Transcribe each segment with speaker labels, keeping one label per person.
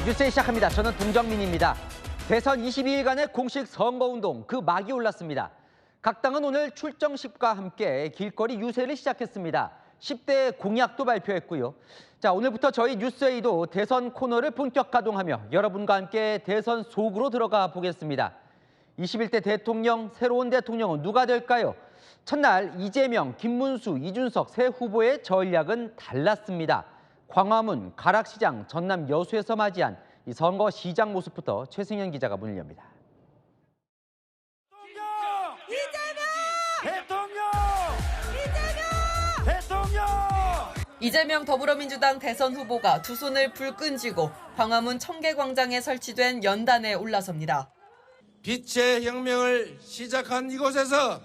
Speaker 1: 뉴스에 시작합니다. 저는 동정민입니다. 대선 22일간의 공식 선거운동 그 막이 올랐습니다. 각 당은 오늘 출정식과 함께 길거리 유세를 시작했습니다. 10대 공약도 발표했고요. 자, 오늘부터 저희 뉴스에이도 대선 코너를 본격 가동하며 여러분과 함께 대선 속으로 들어가 보겠습니다. 21대 대통령, 새로운 대통령은 누가 될까요? 첫날 이재명, 김문수, 이준석 세 후보의 전략은 달랐습니다. 광화문, 가락시장, 전남 여수에서 맞이한 이 선거 시장 모습부터 최승현 기자가 문을 엽니다.
Speaker 2: 이재명 더불어민주당 대선 후보가 두 손을 불끈 쥐고 광화문 청계광장에 설치된 연단에 올라섭니다.
Speaker 3: 빛의 혁명을 시작한 이곳에서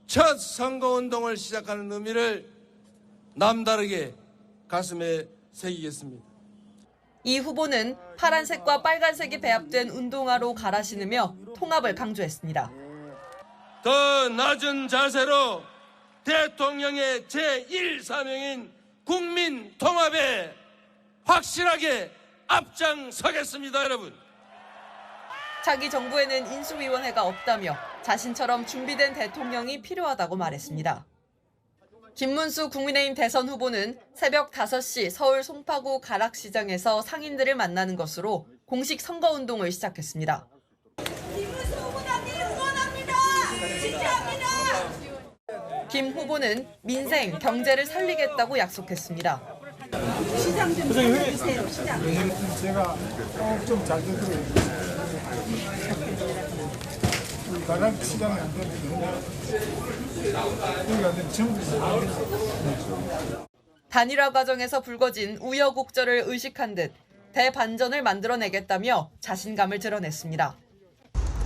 Speaker 3: 첫 선거운동을 시작하는 의미를 남다르게 가슴에 새기겠습니다.
Speaker 2: 이 후보는 파란색과 빨간색이 배합된 운동화로 갈아 신으며 통합을 강조했습니다.
Speaker 3: 더 낮은 자세로 대통령의 제1사명인 국민 통합에 확실하게 앞장서겠습니다, 여러분.
Speaker 2: 자기 정부에는 인수위원회가 없다며 자신처럼 준비된 대통령이 필요하다고 말했습니다. 김문수 국민의힘 대선 후보는 새벽 5시 서울 송파구 가락시장에서 상인들을 만나는 것으로 공식 선거운동을 시작했습니다.
Speaker 4: 김문수 후보님 응원합니다. 지지합니다.
Speaker 2: 김 후보는 민생, 경제를 살리겠다고 약속했습니다.
Speaker 4: 시장 좀 해주세요. 시장.
Speaker 5: 제가 좀 잘 되도록 가락 시장이 안 되면 전부
Speaker 2: 단일화 과정에서 불거진 우여곡절을 의식한 듯 대반전을 만들어내겠다며 자신감을 드러냈습니다.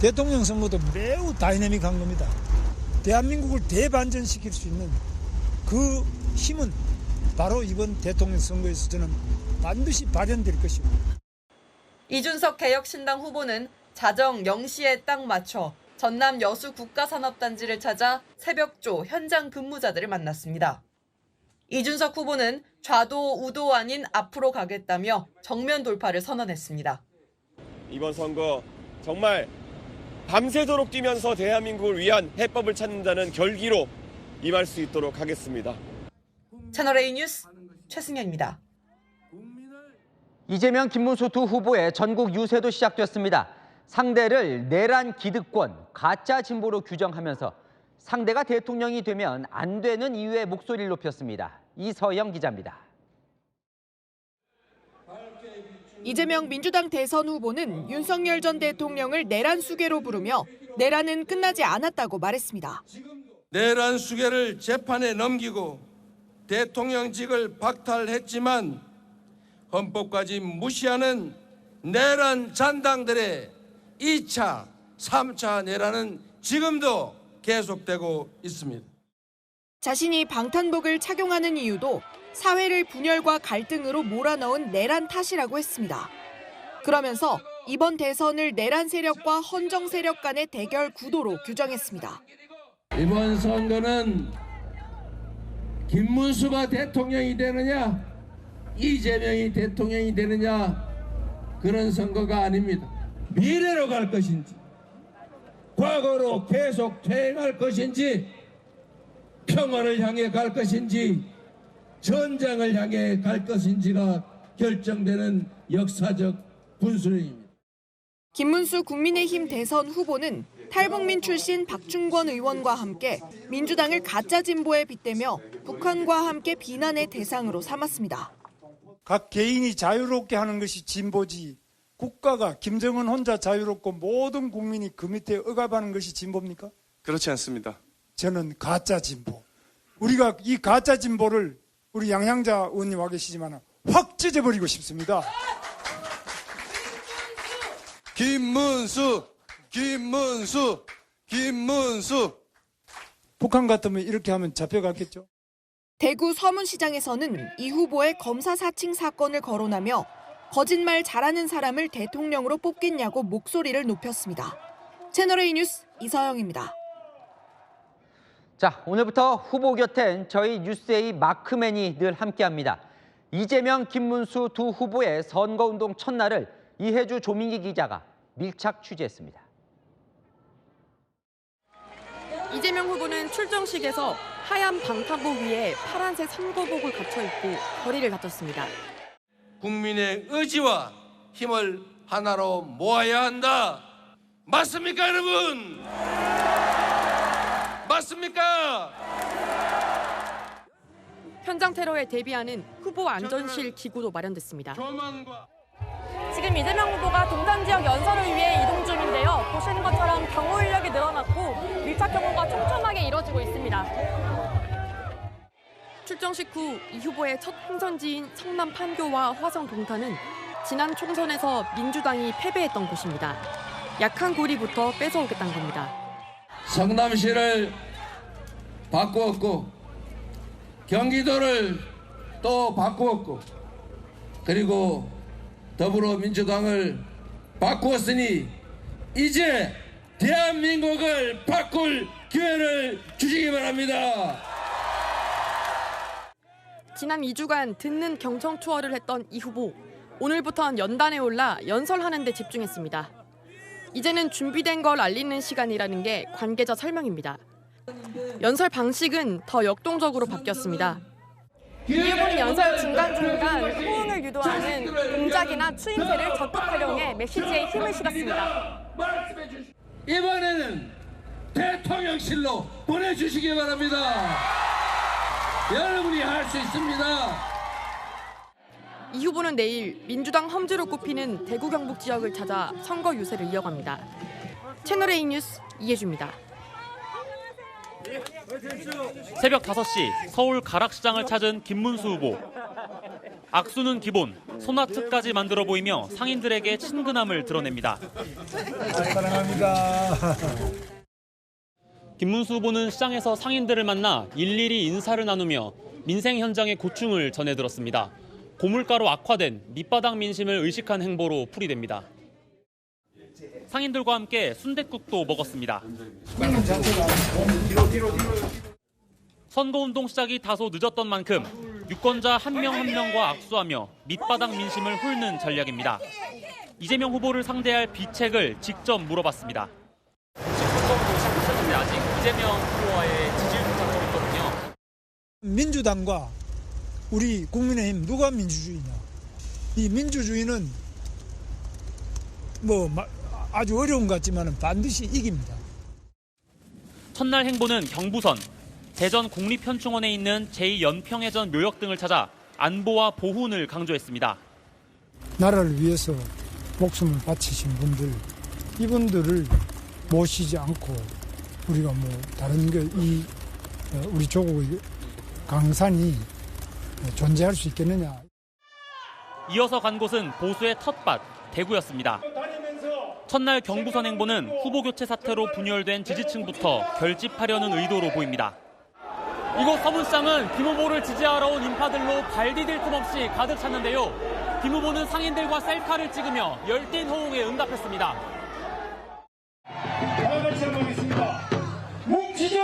Speaker 5: 대통령 선거도 매우 다이내믹한 겁니다. 대한민국을 대반전시킬 수 있는 그 힘은 바로 이번 대통령 선거에서 저는 반드시 발현될 것이고.
Speaker 2: 이준석 개혁신당 후보는 자정 0시에 딱 맞춰 전남 여수 국가산업단지를 찾아 새벽조 현장 근무자들을 만났습니다. 이준석 후보는 좌도 우도 아닌 앞으로 가겠다며 정면 돌파를 선언했습니다.
Speaker 6: 이번 선거 정말 밤새도록 뛰면서 대한민국을 위한 해법을 찾는다는 결기로 임할 수 있도록 하겠습니다.
Speaker 2: 채널A 뉴스 최승현입니다.
Speaker 1: 이재명, 김문수 두 후보의 전국 유세도 시작됐습니다. 상대를 내란 기득권, 가짜 진보로 규정하면서 상대가 대통령이 되면 안 되는 이유의 목소리를 높였습니다. 이서영 기자입니다.
Speaker 7: 이재명 민주당 대선 후보는 윤석열 전 대통령을 내란 수괴로 부르며 내란은 끝나지 않았다고 말했습니다.
Speaker 3: 내란 수괴를 재판에 넘기고 대통령직을 박탈했지만 헌법까지 무시하는 내란 잔당들의 2차, 3차 내란은 지금도 계속되고 있습니다.
Speaker 7: 자신이 방탄복을 착용하는 이유도 사회를 분열과 갈등으로 몰아넣은 내란 탓이라고 했습니다. 그러면서 이번 대선을 내란 세력과 헌정 세력 간의 대결 구도로 규정했습니다.
Speaker 3: 이번 선거는 김문수가 대통령이 되느냐, 이재명이 대통령이 되느냐, 그런 선거가 아닙니다. 미래로 갈 것인지, 과거로 계속 퇴행할 것인지, 평화를 향해 갈 것인지, 전쟁을 향해 갈 것인지가 결정되는 역사적 분수령입니다.
Speaker 7: 김문수 국민의힘 대선 후보는 탈북민 출신 박준권 의원과 함께 민주당을 가짜 진보에 빗대며 북한과 함께 비난의 대상으로 삼았습니다.
Speaker 5: 각 개인이 자유롭게 하는 것이 진보지, 국가가 김정은 혼자 자유롭고 모든 국민이 그 밑에 억압하는 것이 진보입니까?
Speaker 8: 그렇지 않습니다.
Speaker 5: 저는 가짜 진보. 우리가 이 가짜 진보를 우리 양향자 의원님 와 계시지만 확 찢어버리고 싶습니다.
Speaker 8: 김문수, 김문수, 김문수.
Speaker 5: 북한 같으면 이렇게 하면 잡혀갔겠죠.
Speaker 7: 대구 서문시장에서는 이 후보의 검사 사칭 사건을 거론하며 거짓말 잘하는 사람을 대통령으로 뽑겠냐고 목소리를 높였습니다. 채널A 뉴스 이서영입니다.
Speaker 1: 자, 오늘부터 후보 곁엔 저희 뉴스에이 마크맨이 늘 함께합니다. 이재명, 김문수 두 후보의 선거운동 첫날을 이혜주 조민기 기자가 밀착 취재했습니다.
Speaker 7: 이재명 후보는 출정식에서 하얀 방탄복 위에 파란색 선거복을 갖춰 입고 거리를 다졌습니다.
Speaker 3: 국민의 의지와 힘을 하나로 모아야 한다. 맞습니까, 여러분? 맞습니까?
Speaker 7: 현장 테러에 대비하는 후보 안전실 기구도 마련됐습니다.
Speaker 9: 지금 이재명 후보가 동탄 지역 연설을 위해 이동 중인데요. 보시는 것처럼 경호 인력이 늘어났고 밀착 경호가 촘촘하게 이뤄지고 있습니다.
Speaker 7: 출정식 후 이 후보의 첫 행선지인 성남 판교와 화성 동탄은 지난 총선에서 민주당이 패배했던 곳입니다. 약한 고리부터 뺏어오겠다는 겁니다.
Speaker 3: 성남시를 바꾸었고 경기도를 또 바꾸었고 그리고 더불어민주당을 바꾸었으니 이제 대한민국을 바꿀 기회를 주시기 바랍니다.
Speaker 7: 지난 2주간 듣는 경청 투어를 했던 이 후보. 오늘부터는 연단에 올라 연설하는 데 집중했습니다. 이제는 준비된 걸 알리는 시간이라는 게 관계자 설명입니다. 연설 방식은 더 역동적으로 바뀌었습니다.
Speaker 9: 이 후보는 연설 중간중간 호응을 유도하는 동작이나 추임새를 적극 활용해 메시지에 힘을 실었습니다.
Speaker 3: 이번에는 대통령실로 보내주시기 바랍니다. 여러분이 할 수 있습니다.
Speaker 7: 이 후보는 내일 민주당 험지로 꼽히는 대구 경북 지역을 찾아 선거 유세를 이어갑니다. 채널A 뉴스 이혜주입니다.
Speaker 10: 새벽 5시 서울 가락시장을 찾은 김문수 후보. 악수는 기본, 손아트까지 만들어 보이며 상인들에게 친근함을 드러냅니다.
Speaker 5: 사랑합니다.
Speaker 10: 김문수 후보는 시장에서 상인들을 만나 일일이 인사를 나누며 민생 현장의 고충을 전해들었습니다. 고물가로 악화된 밑바닥 민심을 의식한 행보로 풀이됩니다. 상인들과 함께 순댓국도 먹었습니다. 선거운동 시작이 다소 늦었던 만큼 유권자 한 명 한 명과 악수하며 밑바닥 민심을 훑는 전략입니다. 이재명 후보를 상대할 비책을 직접 물어봤습니다. 아직 이재명 후보와의 지지율 조사가 있거든요.
Speaker 5: 민주당과 우리 국민의힘 누가 민주주의냐? 이 민주주의는 아주 어려운 것 같지만 반드시 이깁니다.
Speaker 10: 첫날 행보는 경부선, 대전 국립현충원에 있는 제2연평해전 묘역 등을 찾아 안보와 보훈을 강조했습니다.
Speaker 5: 나라를 위해서 목숨을 바치신 분들, 이분들을 모시지 않고 우리가 다른 우리 조국의 강산이 존재할 수 있겠느냐.
Speaker 10: 이어서 간 곳은 보수의 텃밭, 대구였습니다. 첫날 경부선 행보는 후보 교체 사태로 분열된 지지층부터 결집하려는 의도로 보입니다. 이곳 서문시장은 김 후보를 지지하러 온 인파들로 발 디딜 틈 없이 가득 찼는데요. 김 후보는 상인들과 셀카를 찍으며 열띤 호응에 응답했습니다.
Speaker 11: 다 같이 한번 하겠습니다. 뭉치자!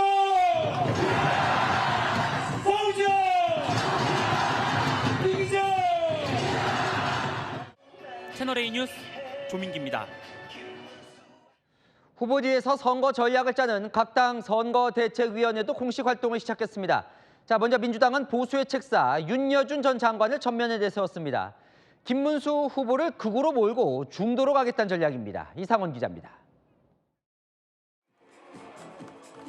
Speaker 11: 싸우자! 이기자!
Speaker 10: 채널A 뉴스 조민기입니다.
Speaker 1: 후보지에서 선거 전략을 짜는 각 당 선거대책위원회도 공식 활동을 시작했습니다. 자, 먼저 민주당은 보수의 책사 윤여준 전 장관을 전면에 내세웠습니다. 김문수 후보를 극으로 몰고 중도로 가겠다는 전략입니다. 이상원 기자입니다.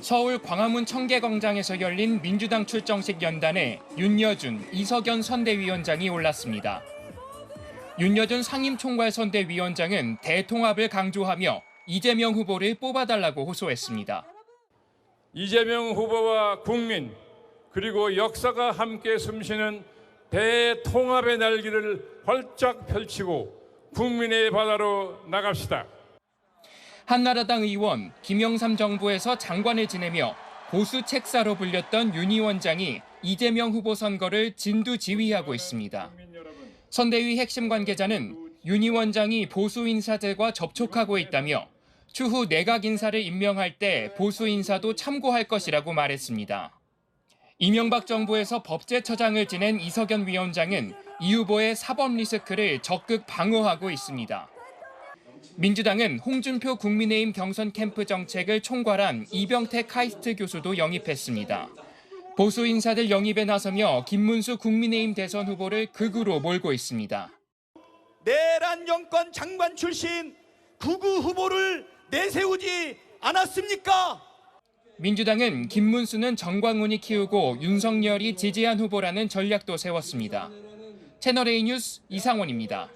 Speaker 12: 서울 광화문 청계광장에서 열린 민주당 출정식 연단에 윤여준, 이석연 선대위원장이 올랐습니다. 윤여준 상임총괄선대위원장은 대통합을 강조하며 이재명 후보를 뽑아달라고 호소했습니다.
Speaker 13: 이재명 후보와 국민 그리고 역사가 함께 숨쉬는 대통합의 날개를 활짝 펼치고 국민의 바다로 나갑시다.
Speaker 12: 한나라당 의원 김영삼 정부에서 장관을 지내며 보수 책사로 불렸던 윤 위원장이 이재명 후보 선거를 진두지휘하고 있습니다. 선대위 핵심 관계자는 윤 위원장이 보수 인사들과 접촉하고 있다며 추후 내각 인사를 임명할 때 보수 인사도 참고할 것이라고 말했습니다. 이명박 정부에서 법제처장을 지낸 이석연 위원장은 이 후보의 사법 리스크를 적극 방어하고 있습니다. 민주당은 홍준표 국민의힘 경선 캠프 정책을 총괄한 이병택 카이스트 교수도 영입했습니다. 보수 인사들 영입에 나서며 김문수 국민의힘 대선 후보를 극으로 몰고 있습니다.
Speaker 14: 내란 정권 장관 출신 극우 후보를 내세우지 않았습니까?
Speaker 12: 민주당은 김문수는 정광훈이 키우고 윤석열이 지지한 후보라는 전략도 세웠습니다. 채널A 뉴스 이상원입니다.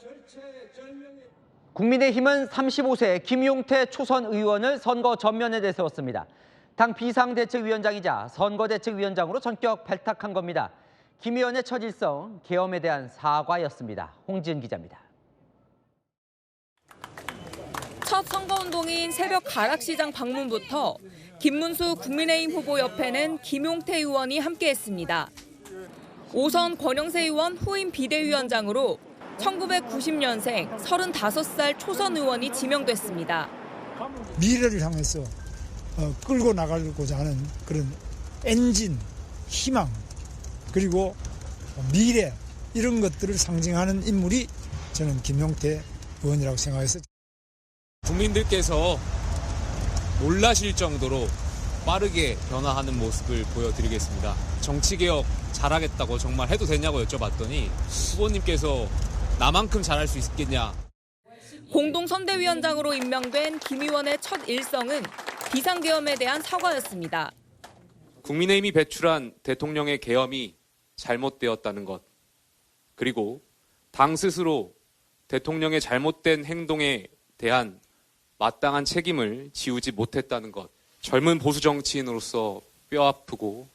Speaker 1: 국민의힘은 35세 김용태 초선 의원을 선거 전면에 내세웠습니다. 당 비상대책위원장이자 선거대책위원장으로 전격 발탁한 겁니다. 김 의원의 첫 일성, 계엄에 대한 사과였습니다. 홍지은 기자입니다.
Speaker 7: 첫 선거운동인 새벽 가락시장 방문부터 김문수 국민의힘 후보 옆에는 김용태 의원이 함께했습니다. 5선 권영세 의원 후임 비대위원장으로 1990년생 35살 초선 의원이 지명됐습니다.
Speaker 5: 미래를 향해서 끌고 나가고자 하는 그런 엔진, 희망, 그리고 미래 이런 것들을 상징하는 인물이 저는 김용태 의원이라고 생각해서
Speaker 15: 국민들께서 놀라실 정도로 빠르게 변화하는 모습을 보여드리겠습니다. 정치개혁 잘하겠다고 정말 해도 되냐고 여쭤봤더니 후보님께서 나만큼 잘할 수 있겠냐.
Speaker 7: 공동선대위원장으로 임명된 김 의원의 첫 일성은 비상계엄에 대한 사과였습니다.
Speaker 15: 국민의힘이 배출한 대통령의 계엄이 잘못되었다는 것, 그리고 당 스스로 대통령의 잘못된 행동에 대한 마땅한 책임을 지우지 못했다는 것, 젊은 보수 정치인으로서 뼈아프고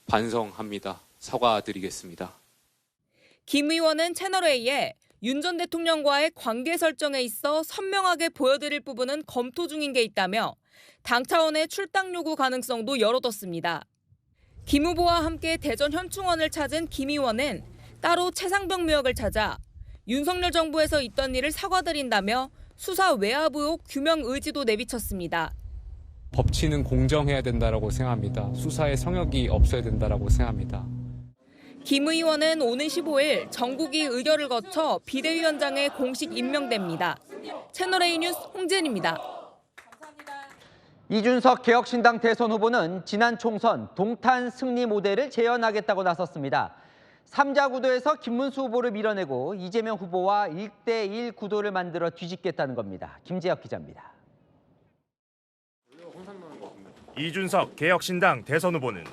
Speaker 15: 반성합니다. 사과드리겠습니다.
Speaker 7: 김 의원은 채널A에 윤 전 대통령과의 관계 설정에 있어 선명하게 보여드릴 부분은 검토 중인 게 있다며 당 차원의 출당 요구 가능성도 열어뒀습니다. 김 후보와 함께 대전 현충원을 찾은 김 의원은 따로 최상병 묘역을 찾아 윤석열 정부에서 있던 일을 사과드린다며 수사 외압 의혹 규명 의지도 내비쳤습니다.
Speaker 15: 법치는 공정해야 된다고 생각합니다. 수사의 성역이 없어야 된다고 생각합니다.
Speaker 7: 김 의원은 오는 15일 전국위 의결을 거쳐 비대위원장에 공식 임명됩니다. 채널A 뉴스 홍지은입니다.
Speaker 1: 이준석 개혁신당 대선 후보는 지난 총선 동탄 승리 모델을 재현하겠다고 나섰습니다. 3자 구도에서 김문수 후보를 밀어내고 이재명 후보와 1대1 구도를 만들어 뒤집겠다는 겁니다. 김재혁 기자입니다.
Speaker 16: 이준석 개혁신당 대선 후보는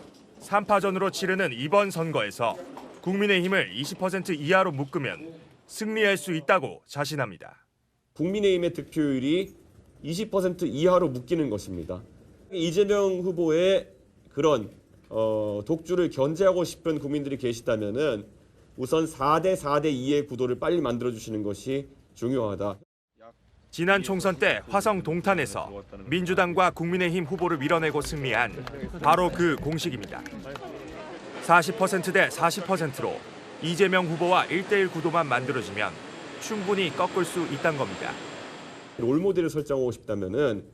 Speaker 16: 3파전으로 치르는 이번 선거에서 국민의힘을 20% 이하로 묶으면 승리할 수 있다고 자신합니다.
Speaker 6: 국민의힘의 득표율이 20% 이하로 묶이는 것입니다. 이재명 후보의 그런 독주를 견제하고 싶은 국민들이 계시다면은 우선 4대 2의 구도를 빨리 만들어주시는 것이 중요하다.
Speaker 16: 지난 총선 때 화성 동탄에서 민주당과 국민의힘 후보를 밀어내고 승리한 바로 그 공식입니다. 40% 대 40%로 이재명 후보와 1대1 구도만 만들어지면 충분히 꺾을 수 있다는 겁니다.
Speaker 6: 롤모델을 설정하고 싶다면은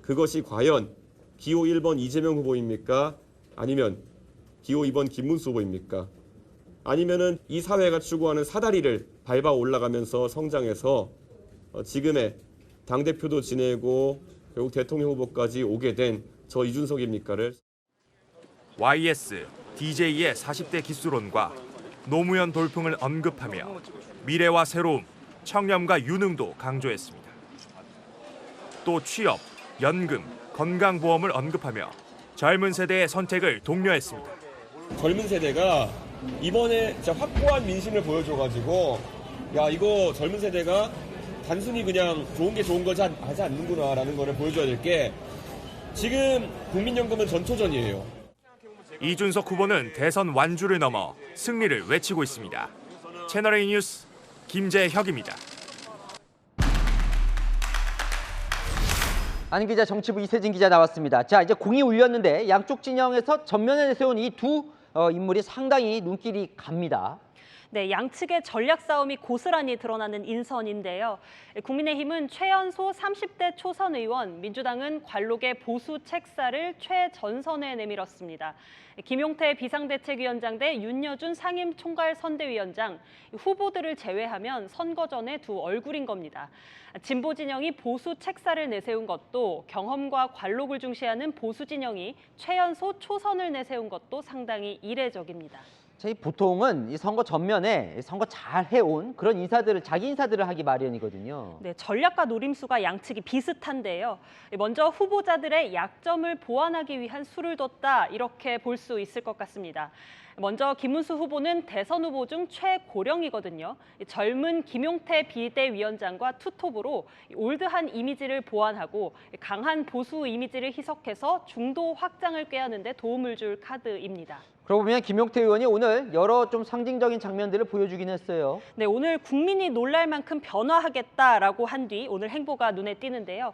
Speaker 6: 그것이 과연 기호 1번 이재명 후보입니까? 아니면 기호 2번 김문수 후보입니까? 아니면은 이 사회가 추구하는 사다리를 밟아 올라가면서 성장해서 지금의 당대표도 지내고 결국 대통령 후보까지 오게 된 저 이준석입니까를
Speaker 16: YS, DJ의 40대 기수론과 노무현 돌풍을 언급하며 미래와 새로움, 청렴과 유능도 강조했습니다. 또 취업, 연금, 건강보험을 언급하며 젊은 세대의 선택을 독려했습니다.
Speaker 6: 젊은 세대가 이번에 진짜 확고한 민심을 보여줘가지고 야 이거 젊은 세대가 단순히 그냥 좋은 게 좋은 거지 하지 않는구나라는 거를 보여줘야 될 게 지금 국민연금은 전초전이에요.
Speaker 16: 이준석 후보는 대선 완주를 넘어 승리를 외치고 있습니다. 채널A 뉴스 김재혁입니다.
Speaker 1: 안 기자, 정치부 이세진 기자 나왔습니다. 자, 이제 공이 울렸는데 양쪽 진영에서 전면에 내세운 이 두 인물이 상당히 눈길이 갑니다.
Speaker 9: 네, 양측의 전략 싸움이 고스란히 드러나는 인선인데요. 국민의힘은 최연소 30대 초선 의원, 민주당은 관록의 보수 책사를 최전선에 내밀었습니다. 김용태 비상대책위원장 대 윤여준 상임총괄선대위원장, 후보들을 제외하면 선거 전에 두 얼굴인 겁니다. 진보 진영이 보수 책사를 내세운 것도, 경험과 관록을 중시하는 보수 진영이 최연소 초선을 내세운 것도 상당히 이례적입니다.
Speaker 1: 보통은 이 선거 전면에 선거 잘 해온 그런 인사들을, 자기 인사들을 하기 마련이거든요.
Speaker 9: 네, 전략과 노림수가 양측이 비슷한데요. 먼저 후보자들의 약점을 보완하기 위한 수를 뒀다, 이렇게 볼 수 있을 것 같습니다. 먼저 김문수 후보는 대선 후보 중 최고령이거든요. 젊은 김용태 비대위원장과 투톱으로 올드한 이미지를 보완하고 강한 보수 이미지를 희석해서 중도 확장을 꾀하는 데 도움을 줄 카드입니다.
Speaker 1: 그러고 보면 김용태 의원이 오늘 여러 좀 상징적인 장면들을 보여주긴 했어요.
Speaker 9: 네, 오늘 국민이 놀랄 만큼 변화하겠다라고 한 뒤 오늘 행보가 눈에 띄는데요.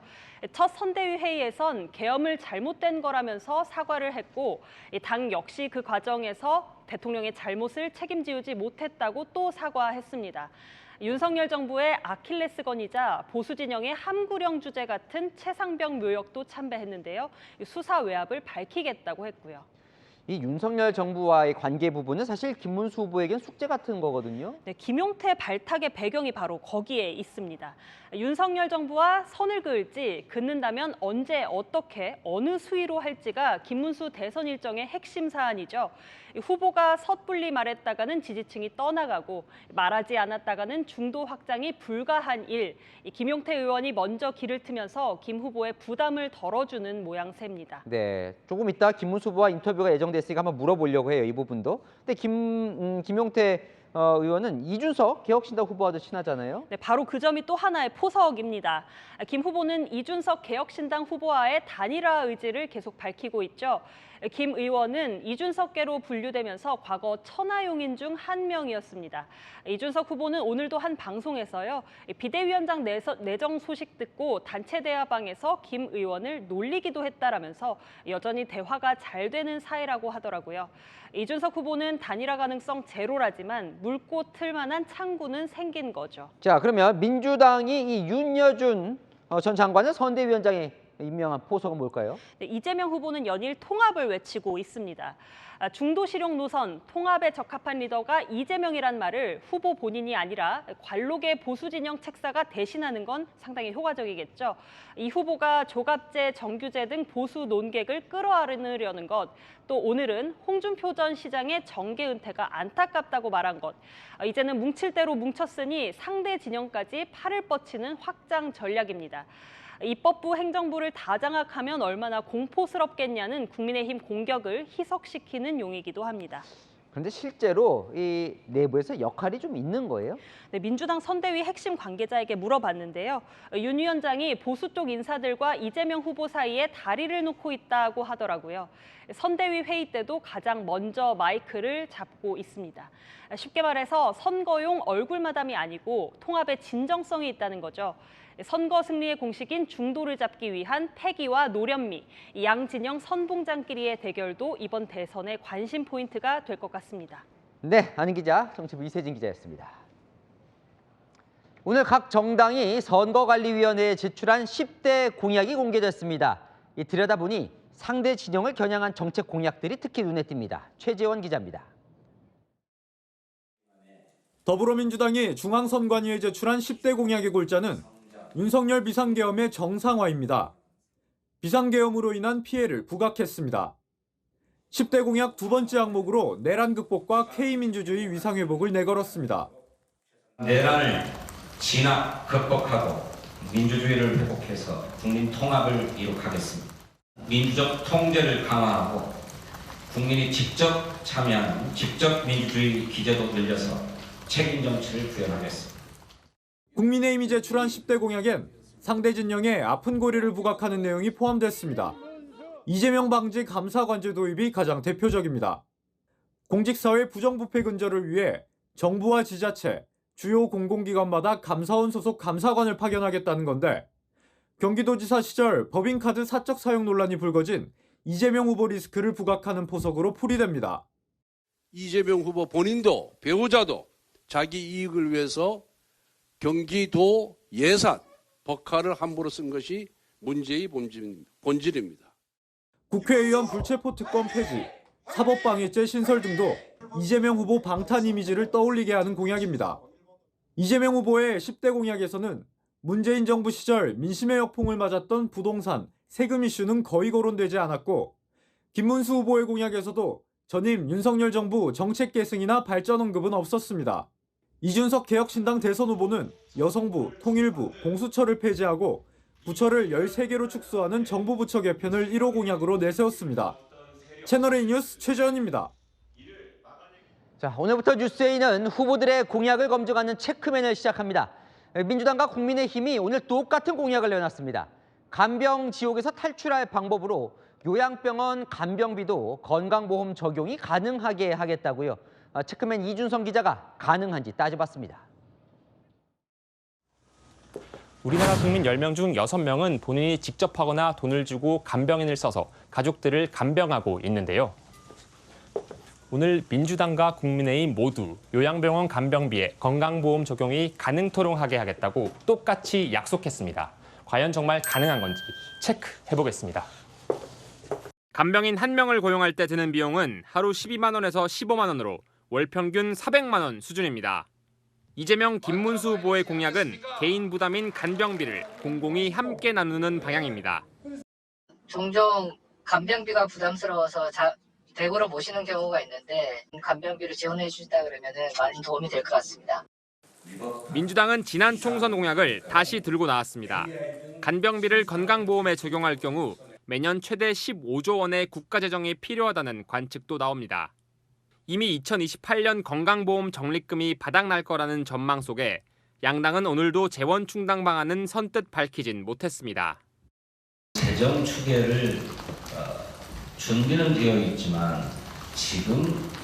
Speaker 9: 첫 선대위 회의에선 계엄을 잘못된 거라면서 사과를 했고, 당 역시 그 과정에서 대통령의 잘못을 책임지우지 못했다고 또 사과했습니다. 윤석열 정부의 아킬레스건이자 보수 진영의 함구령 주제 같은 최상병 묘역도 참배했는데요. 수사 외압을 밝히겠다고 했고요.
Speaker 1: 이 윤석열 정부와의 관계 부분은 사실 김문수 후보에겐 숙제 같은 거거든요.
Speaker 9: 네, 김용태 발탁의 배경이 바로 거기에 있습니다. 윤석열 정부와 선을 그을지, 긋는다면 언제, 어떻게, 어느 수위로 할지가 김문수 대선 일정의 핵심 사안이죠. 후보가 섣불리 말했다가는 지지층이 떠나가고, 말하지 않았다가는 중도 확장이 불가한 일. 김용태 의원이 먼저 길을 트면서 김 후보의 부담을 덜어주는 모양새입니다.
Speaker 1: 네, 조금 이따 김문수 후보와 인터뷰가 예정됐으니까 한번 물어보려고 해요, 이 부분도. 근데 김용태 의원은 이준석 개혁신당 후보와도 친하잖아요.
Speaker 9: 네, 바로 그 점이 또 하나의 포석입니다. 김 후보는 이준석 개혁신당 후보와의 단일화 의지를 계속 밝히고 있죠. 김 의원은 이준석계로 분류되면서 과거 천하용인 중 한 명이었습니다. 이준석 후보는 오늘도 한 방송에서요, 비대위원장 내정 소식 듣고 단체 대화방에서 김 의원을 놀리기도 했다라면서 여전히 대화가 잘 되는 사이라고 하더라고요. 이준석 후보는 단일화 가능성 제로라지만 물고 틀 만한 창구는 생긴 거죠.
Speaker 1: 자, 그러면 민주당이 이 윤여준 전 장관을 선대위원장에 임명한 포석은 뭘까요?
Speaker 9: 네, 이재명 후보는 연일 통합을 외치고 있습니다. 중도 실용 노선, 통합에 적합한 리더가 이재명이란 말을 후보 본인이 아니라 관록의 보수 진영 책사가 대신하는 건 상당히 효과적이겠죠. 이 후보가 조갑제, 정규제 등 보수 논객을 끌어안으려는 것, 또 오늘은 홍준표 전 시장의 정계 은퇴가 안타깝다고 말한 것, 이제는 뭉칠 대로 뭉쳤으니 상대 진영까지 팔을 뻗치는 확장 전략입니다. 입법부, 행정부를 다 장악하면 얼마나 공포스럽겠냐는 국민의힘 공격을 희석시키는 용이기도 합니다.
Speaker 1: 그런데 실제로 이 내부에서 역할이 좀 있는 거예요?
Speaker 9: 네, 민주당 선대위 핵심 관계자에게 물어봤는데요. 윤 위원장이 보수 쪽 인사들과 이재명 후보 사이에 다리를 놓고 있다고 하더라고요. 선대위 회의 때도 가장 먼저 마이크를 잡고 있습니다. 쉽게 말해서 선거용 얼굴마담이 아니고 통합의 진정성이 있다는 거죠. 선거 승리의 공식인 중도를 잡기 위한 패기와 노련미, 양 진영 선봉장끼리의 대결도 이번 대선의 관심 포인트가 될 것 같습니다.
Speaker 1: 네, 안인 기자, 정치부 이세진 기자였습니다. 오늘 각 정당이 선거관리위원회에 제출한 10대 공약이 공개됐습니다. 들여다보니 상대 진영을 겨냥한 정책 공약들이 특히 눈에 띕니다. 최재원 기자입니다.
Speaker 17: 더불어민주당이 중앙선관위에 제출한 10대 공약의 골자는 윤석열 비상계엄의 정상화입니다. 비상계엄으로 인한 피해를 부각했습니다. 10대 공약 두 번째 항목으로 내란 극복과 K민주주의 위상회복을 내걸었습니다.
Speaker 18: 내란을 진압, 극복하고 민주주의를 회복해서 국민 통합을 이룩하겠습니다. 민주적 통제를 강화하고 국민이 직접 참여하는 직접 민주주의 기제도 늘려서 책임 정치를 구현하겠습니다.
Speaker 17: 국민의힘이 제출한 10대 공약엔 상대 진영에 아픈 고리를 부각하는 내용이 포함됐습니다. 이재명 방지 감사관제 도입이 가장 대표적입니다. 공직사회 부정부패 근절을 위해 정부와 지자체, 주요 공공기관마다 감사원 소속 감사관을 파견하겠다는 건데, 경기도지사 시절 법인카드 사적 사용 논란이 불거진 이재명 후보 리스크를 부각하는 포석으로 풀이됩니다.
Speaker 3: 이재명 후보 본인도 배우자도 자기 이익을 위해서 경기도 예산, 법카를 함부로 쓴 것이 문제의 본질입니다.
Speaker 17: 국회의원 불체포 특권 폐지, 사법방해죄 신설 등도 이재명 후보 방탄 이미지를 떠올리게 하는 공약입니다. 이재명 후보의 10대 공약에서는 문재인 정부 시절 민심의 역풍을 맞았던 부동산, 세금 이슈는 거의 거론되지 않았고, 김문수 후보의 공약에서도 전임 윤석열 정부 정책 계승이나 발전 언급은 없었습니다. 이준석 개혁신당 대선 후보는 여성부, 통일부, 공수처를 폐지하고 부처를 13개로 축소하는 정부 부처 개편을 1호 공약으로 내세웠습니다. 채널A 뉴스 최재현입니다.
Speaker 1: 자, 오늘부터 뉴스에이는 후보들의 공약을 검증하는 체크맨을 시작합니다. 민주당과 국민의힘이 오늘 똑같은 공약을 내놨습니다. 간병 지옥에서 탈출할 방법으로 요양병원 간병비도 건강보험 적용이 가능하게 하겠다고요. 체크맨 이준성 기자가 가능한지 따져봤습니다.
Speaker 19: 우리나라 국민 10명 중 6명은 본인이 직접 하거나 돈을 주고 간병인을 써서 가족들을 간병하고 있는데요. 오늘 민주당과 국민의힘 모두 요양병원 간병비에 건강보험 적용이 가능토록 하게 하겠다고 똑같이 약속했습니다. 과연 정말 가능한 건지 체크해보겠습니다. 간병인 1명을 고용할 때 드는 비용은 하루 12만 원에서 15만 원으로 월 평균 400만 원 수준입니다. 이재명, 김문수 후보의 공약은 개인 부담인 간병비를 공공이 함께 나누는 방향입니다.
Speaker 20: 종종 간병비가 부담스러워서 대구로 모시는 경우가 있는데 간병비를 지원해 주시다 그러면 많이 도움이 될 것 같습니다.
Speaker 19: 민주당은 지난 총선 공약을 다시 들고 나왔습니다. 간병비를 건강보험에 적용할 경우 매년 최대 15조 원의 국가재정이 필요하다는 관측도 나옵니다. 이미 2028년 건강보험 적립금이 바닥날 거라는 전망 속에 양당은 오늘도 재원 충당 방안은 선뜻 밝히진 못했습니다.
Speaker 18: 재정 추계를 준비는 되어 있지만 지금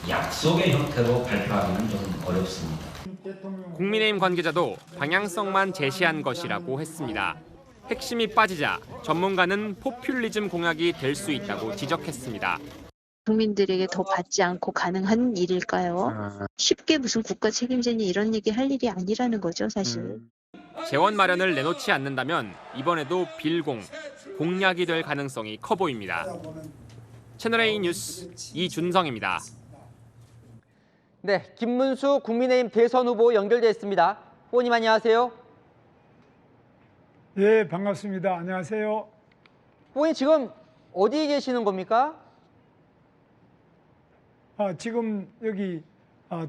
Speaker 18: 약속의 형태로 발표하기는 좀 어렵습니다.
Speaker 19: 국민의힘 관계자도 방향성만 제시한 것이라고 했습니다. 핵심이 빠지자 전문가는 포퓰리즘 공약이 될 수 있다고 지적했습니다.
Speaker 21: 국민들에게 더 받지 않고 가능한 일일까요? 쉽게 무슨 국가 책임제니 이런 얘기 할 일이 아니라는 거죠, 사실.
Speaker 19: 재원 마련을 내놓지 않는다면 이번에도 빌공, 공약이 될 가능성이 커 보입니다. 채널A 뉴스 이준성입니다.
Speaker 1: 네, 김문수 국민의힘 대선 후보 연결돼 있습니다. 후보님 안녕하세요.
Speaker 5: 네, 반갑습니다. 안녕하세요.
Speaker 1: 후보님 지금 어디에 계시는 겁니까?
Speaker 5: 지금 여기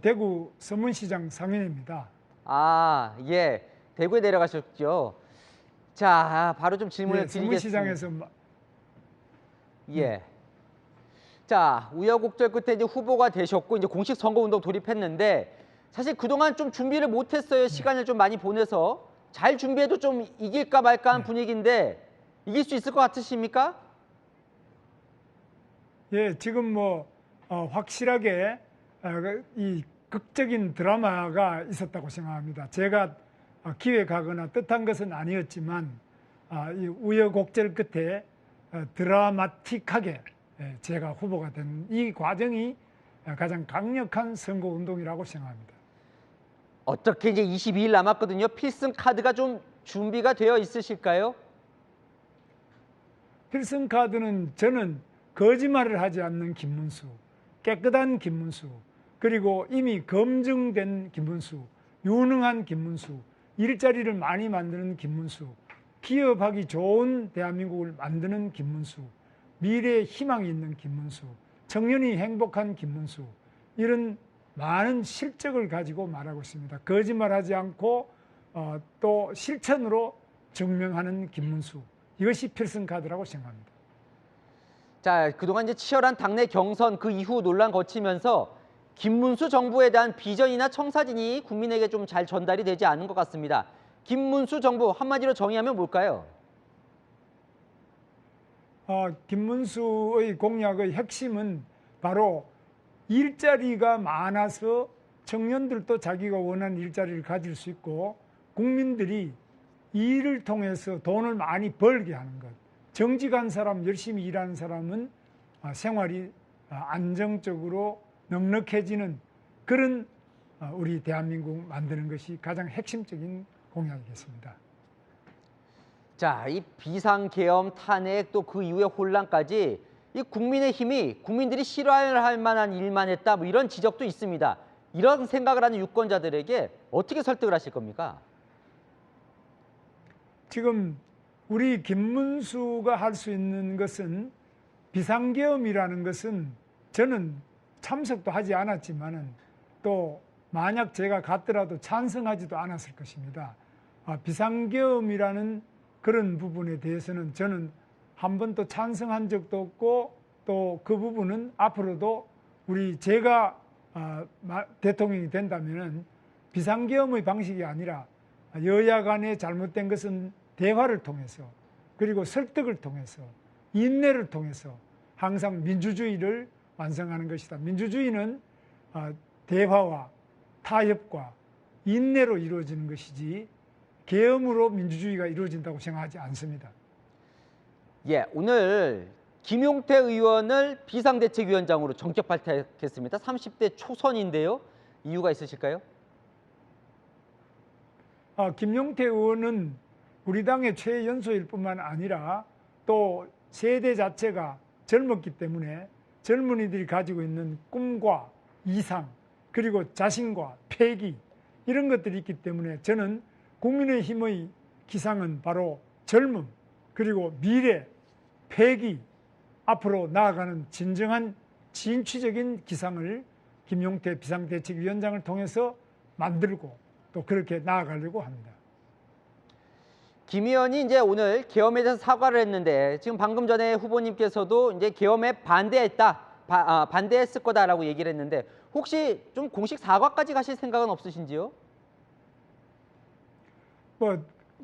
Speaker 5: 대구 서문시장 상인입니다.
Speaker 1: 아, 예. 대구에 내려가셨죠. 자, 바로 좀 질문을 드리겠습니다.
Speaker 5: 서문시장에서
Speaker 1: 예. 자, 우여곡절 끝에 이제 후보가 되셨고 이제 공식 선거운동 돌입했는데 사실 그동안 좀 준비를 못했어요. 시간을 좀 많이 보내서 잘 준비해도 좀 이길까 말까 한 분위기인데 이길 수 있을 것 같으십니까?
Speaker 5: 예, 지금 확실하게 이 극적인 드라마가 있었다고 생각합니다. 제가 기획하거나 뜻한 것은 아니었지만 이 우여곡절 끝에 드라마틱하게 제가 후보가 된 이 과정이 가장 강력한 선거운동이라고 생각합니다.
Speaker 1: 어떻게 이제 22일 남았거든요. 필승 카드가 좀 준비가 되어 있으실까요?
Speaker 5: 필승 카드는 저는 거짓말을 하지 않는 김문수, 깨끗한 김문수, 그리고 이미 검증된 김문수, 유능한 김문수, 일자리를 많이 만드는 김문수, 기업하기 좋은 대한민국을 만드는 김문수, 미래에 희망이 있는 김문수, 청년이 행복한 김문수, 이런 많은 실적을 가지고 말하고 있습니다. 거짓말하지 않고 또 실천으로 증명하는 김문수, 이것이 필승카드라고 생각합니다.
Speaker 1: 자, 그동안 이제 치열한 당내 경선 그 이후 논란 거치면서 김문수 정부에 대한 비전이나 청사진이 국민에게 좀 잘 전달이 되지 않은 것 같습니다. 김문수 정부 한마디로 정의하면 뭘까요?
Speaker 5: 김문수의 공약의 핵심은 바로 일자리가 많아서 청년들도 자기가 원하는 일자리를 가질 수 있고 국민들이 일을 통해서 돈을 많이 벌게 하는 것. 정직한 사람, 열심히 일하는 사람은 생활이 안정적으로 넉넉해지는 그런 우리 대한민국 만드는 것이 가장 핵심적인 공약이겠습니다.
Speaker 1: 자, 이 비상계엄 탄핵 또 그 이후의 혼란까지 이 국민의힘이 국민들이 싫어할 만한 일만 했다 뭐 이런 지적도 있습니다. 이런 생각을 하는 유권자들에게 어떻게 설득을 하실 겁니까?
Speaker 5: 지금 우리 김문수가 할 수 있는 것은 비상계엄이라는 것은 저는 참석도 하지 않았지만은 또 만약 제가 갔더라도 찬성하지도 않았을 것입니다. 비상계엄이라는 그런 부분에 대해서는 저는 한 번도 찬성한 적도 없고 또 그 부분은 앞으로도 제가 대통령이 된다면은 비상계엄의 방식이 아니라 여야 간에 잘못된 것은 대화를 통해서 그리고 설득을 통해서 인내를 통해서 항상 민주주의를 완성하는 것이다. 민주주의는 대화와 타협과 인내로 이루어지는 것이지 계엄으로 민주주의가 이루어진다고 생각하지 않습니다.
Speaker 1: 예, 오늘 김용태 의원을 비상대책위원장으로 정격 발탁했습니다. 30대 초선인데요. 이유가 있으실까요?
Speaker 5: 김용태 의원은 우리 당의 최연소일 뿐만 아니라 또 세대 자체가 젊었기 때문에 젊은이들이 가지고 있는 꿈과 이상 그리고 자신과 패기 이런 것들이 있기 때문에 저는 국민의힘의 기상은 바로 젊음 그리고 미래, 패기 앞으로 나아가는 진정한 진취적인 기상을 김용태 비상대책위원장을 통해서 만들고 또 그렇게 나아가려고 합니다.
Speaker 1: 김 의원이 이제 오늘 계엄에 대해서 사과를 했는데 지금 방금 전에 후보님께서도 이제 계엄에 반대했을 거다라고 얘기를 했는데 혹시 좀 공식 사과까지 가실 생각은 없으신지요?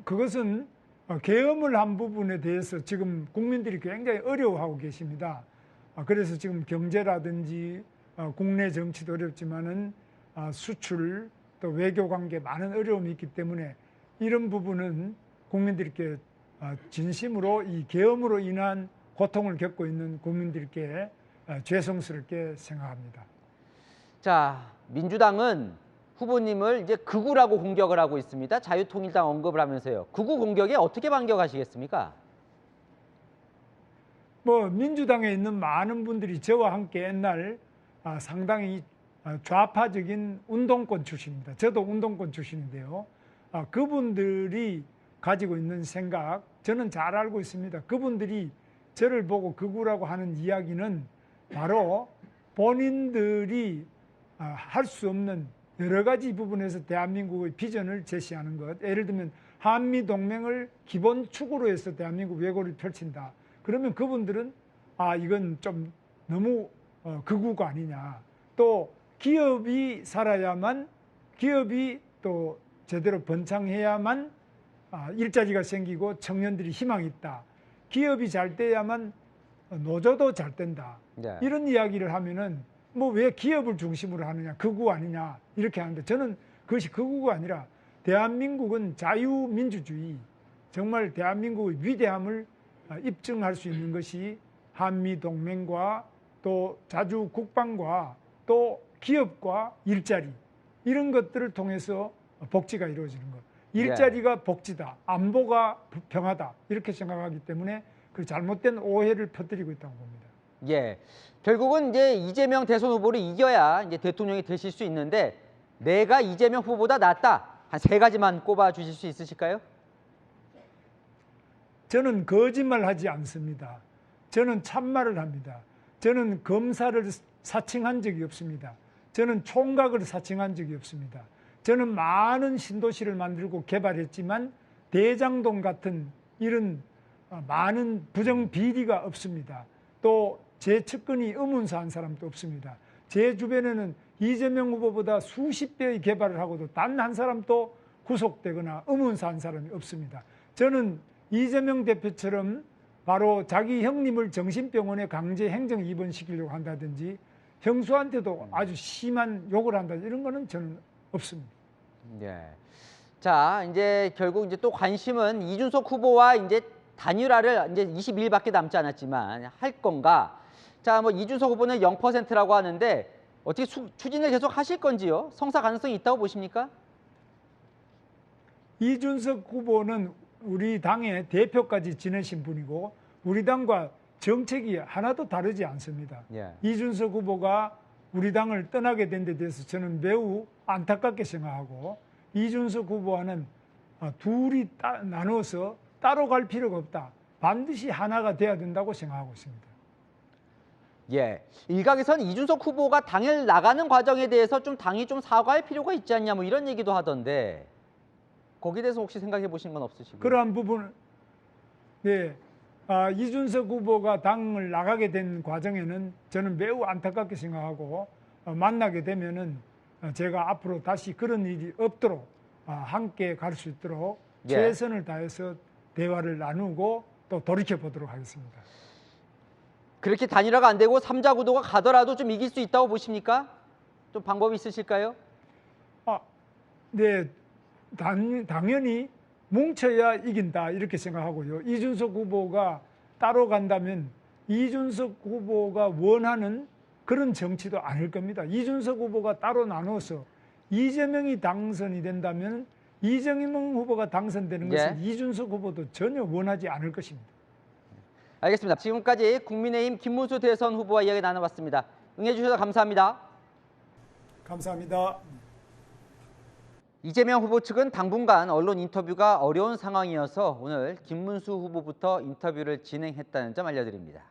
Speaker 5: 그것은 계엄을 한 부분에 대해서 지금 국민들이 굉장히 어려워하고 계십니다. 그래서 지금 경제라든지 국내 정치도 어렵지만은 수출 또 외교 관계 많은 어려움이 있기 때문에 이런 부분은 국민들께 진심으로 이 계엄으로 인한 고통을 겪고 있는 국민들께 죄송스럽게 생각합니다.
Speaker 1: 자, 민주당은 후보님을 이제 극우라고 공격을 하고 있습니다. 자유통일당 언급을 하면서요. 극우 공격에 어떻게 반격하시겠습니까?
Speaker 5: 민주당에 있는 많은 분들이 저와 함께 옛날 상당히 좌파적인 운동권 출신입니다. 저도 운동권 출신인데요. 그분들이 가지고 있는 생각 저는 잘 알고 있습니다. 그분들이 저를 보고 극우라고 하는 이야기는 바로 본인들이 할 수 없는 여러 가지 부분에서 대한민국의 비전을 제시하는 것. 예를 들면 한미동맹을 기본 축으로 해서 대한민국 외교를 펼친다. 그러면 그분들은 이건 좀 너무 극우가 아니냐. 또 기업이 살아야만 기업이 또 제대로 번창해야만 일자리가 생기고 청년들이 희망이 있다. 기업이 잘 돼야만 노조도 잘 된다.
Speaker 1: 네.
Speaker 5: 이런 이야기를 하면은 왜 기업을 중심으로 하느냐, 극우 아니냐 이렇게 하는데 저는 그것이 극우가 아니라 대한민국은 자유민주주의, 정말 대한민국의 위대함을 입증할 수 있는 것이 한미동맹과 또 자주국방과 또 기업과 일자리 이런 것들을 통해서 복지가 이루어지는 것. 일자리가 복지다, 안보가 평화다 이렇게 생각하기 때문에 그 잘못된 오해를 퍼뜨리고 있다고 봅니다.
Speaker 1: 예, 결국은 이제 이재명 대선 후보를 이겨야 이제 대통령이 되실 수 있는데 내가 이재명 후보보다 낫다. 한 3가지만 꼽아 주실 수 있으실까요?
Speaker 5: 저는 거짓말하지 않습니다. 저는 참말을 합니다. 저는 검사를 사칭한 적이 없습니다. 저는 총각을 사칭한 적이 없습니다. 저는 많은 신도시를 만들고 개발했지만 대장동 같은 이런 많은 부정비리가 없습니다. 또 제 측근이 의문사한 사람도 없습니다. 제 주변에는 이재명 후보보다 수십 배의 개발을 하고도 단 한 사람도 구속되거나 의문사한 사람이 없습니다. 저는 이재명 대표처럼 바로 자기 형님을 정신병원에 강제 행정 입원시키려고 한다든지 형수한테도 아주 심한 욕을 한다든지 이런 거는 저는 없습니다.
Speaker 1: 네. 자, 이제 결국 이제 또 관심은 이준석 후보와 이제 단일화를 이제 20일밖에 남지 않았지만 할 건가? 자, 이준석 후보는 0%라고 하는데 어떻게 추진을 계속 하실 건지요? 성사 가능성이 있다고 보십니까?
Speaker 5: 이준석 후보는 우리 당의 대표까지 지내신 분이고 우리 당과 정책이 하나도 다르지 않습니다.
Speaker 1: 예.
Speaker 5: 이준석 후보가 우리 당을 떠나게 된 데 대해서 저는 매우 안타깝게 생각하고 이준석 후보와는 둘이 나눠서 따로 갈 필요가 없다. 반드시 하나가 돼야 된다고 생각하고 있습니다.
Speaker 1: 예, 일각에선 이준석 후보가 당을 나가는 과정에 대해서 당이 좀 사과할 필요가 있지 않냐 뭐 이런 얘기도 하던데 거기에 대해서 혹시 생각해 보신 건 없으시고요?
Speaker 5: 그러한 부분, 네, 이준석 후보가 당을 나가게 된 과정에는 저는 매우 안타깝게 생각하고 만나게 되면은 제가 앞으로 다시 그런 일이 없도록 함께 갈 수 있도록
Speaker 1: 예.
Speaker 5: 최선을 다해서 대화를 나누고 또 돌이켜 보도록 하겠습니다.
Speaker 1: 그렇게 단일화가 안 되고 3자 구도가 가더라도 좀 이길 수 있다고 보십니까? 좀 방법이 있으실까요?
Speaker 5: 네, 당연히 뭉쳐야 이긴다 이렇게 생각하고요. 이준석 후보가 따로 간다면 이준석 후보가 원하는 그런 정치도 아닐 겁니다. 이준석 후보가 따로 나눠서 이재명이 당선이 된다면 이재명 후보가 당선되는 것을 이준석 후보도 전혀 원하지 않을 것입니다.
Speaker 1: 알겠습니다. 지금까지 국민의힘 김문수 대선 후보와 이야기 나눠봤습니다. 응해주셔서 감사합니다.
Speaker 5: 감사합니다.
Speaker 1: 이재명 후보 측은 당분간 언론 인터뷰가 어려운 상황이어서 오늘 김문수 후보부터 인터뷰를 진행했다는 점 알려드립니다.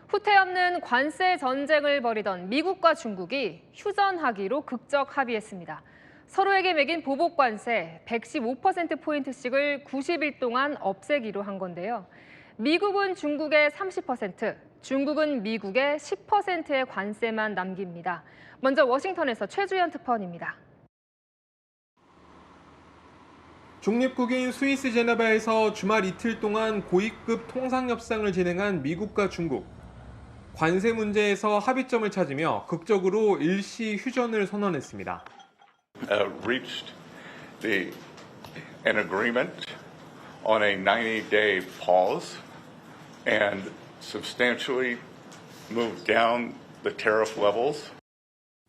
Speaker 4: 후퇴 없는 관세 전쟁을 벌이던 미국과 중국이 휴전하기로 극적 합의했습니다. 서로에게 매긴 보복 관세 115%포인트씩을 90일 동안 없애기로 한 건데요. 미국은 중국의 30%, 중국은 미국의 10%의 관세만 남깁니다. 먼저 워싱턴에서 최주연 특파원입니다.
Speaker 22: 중립국인 스위스 제네바에서 주말 이틀 동안 고위급 통상협상을 진행한 미국과 중국. 관세 문제에서 합의점을 찾으며 극적으로 일시 휴전을 선언했습니다.
Speaker 23: Reached an agreement on a 90-day pause and substantially moved down the tariff levels.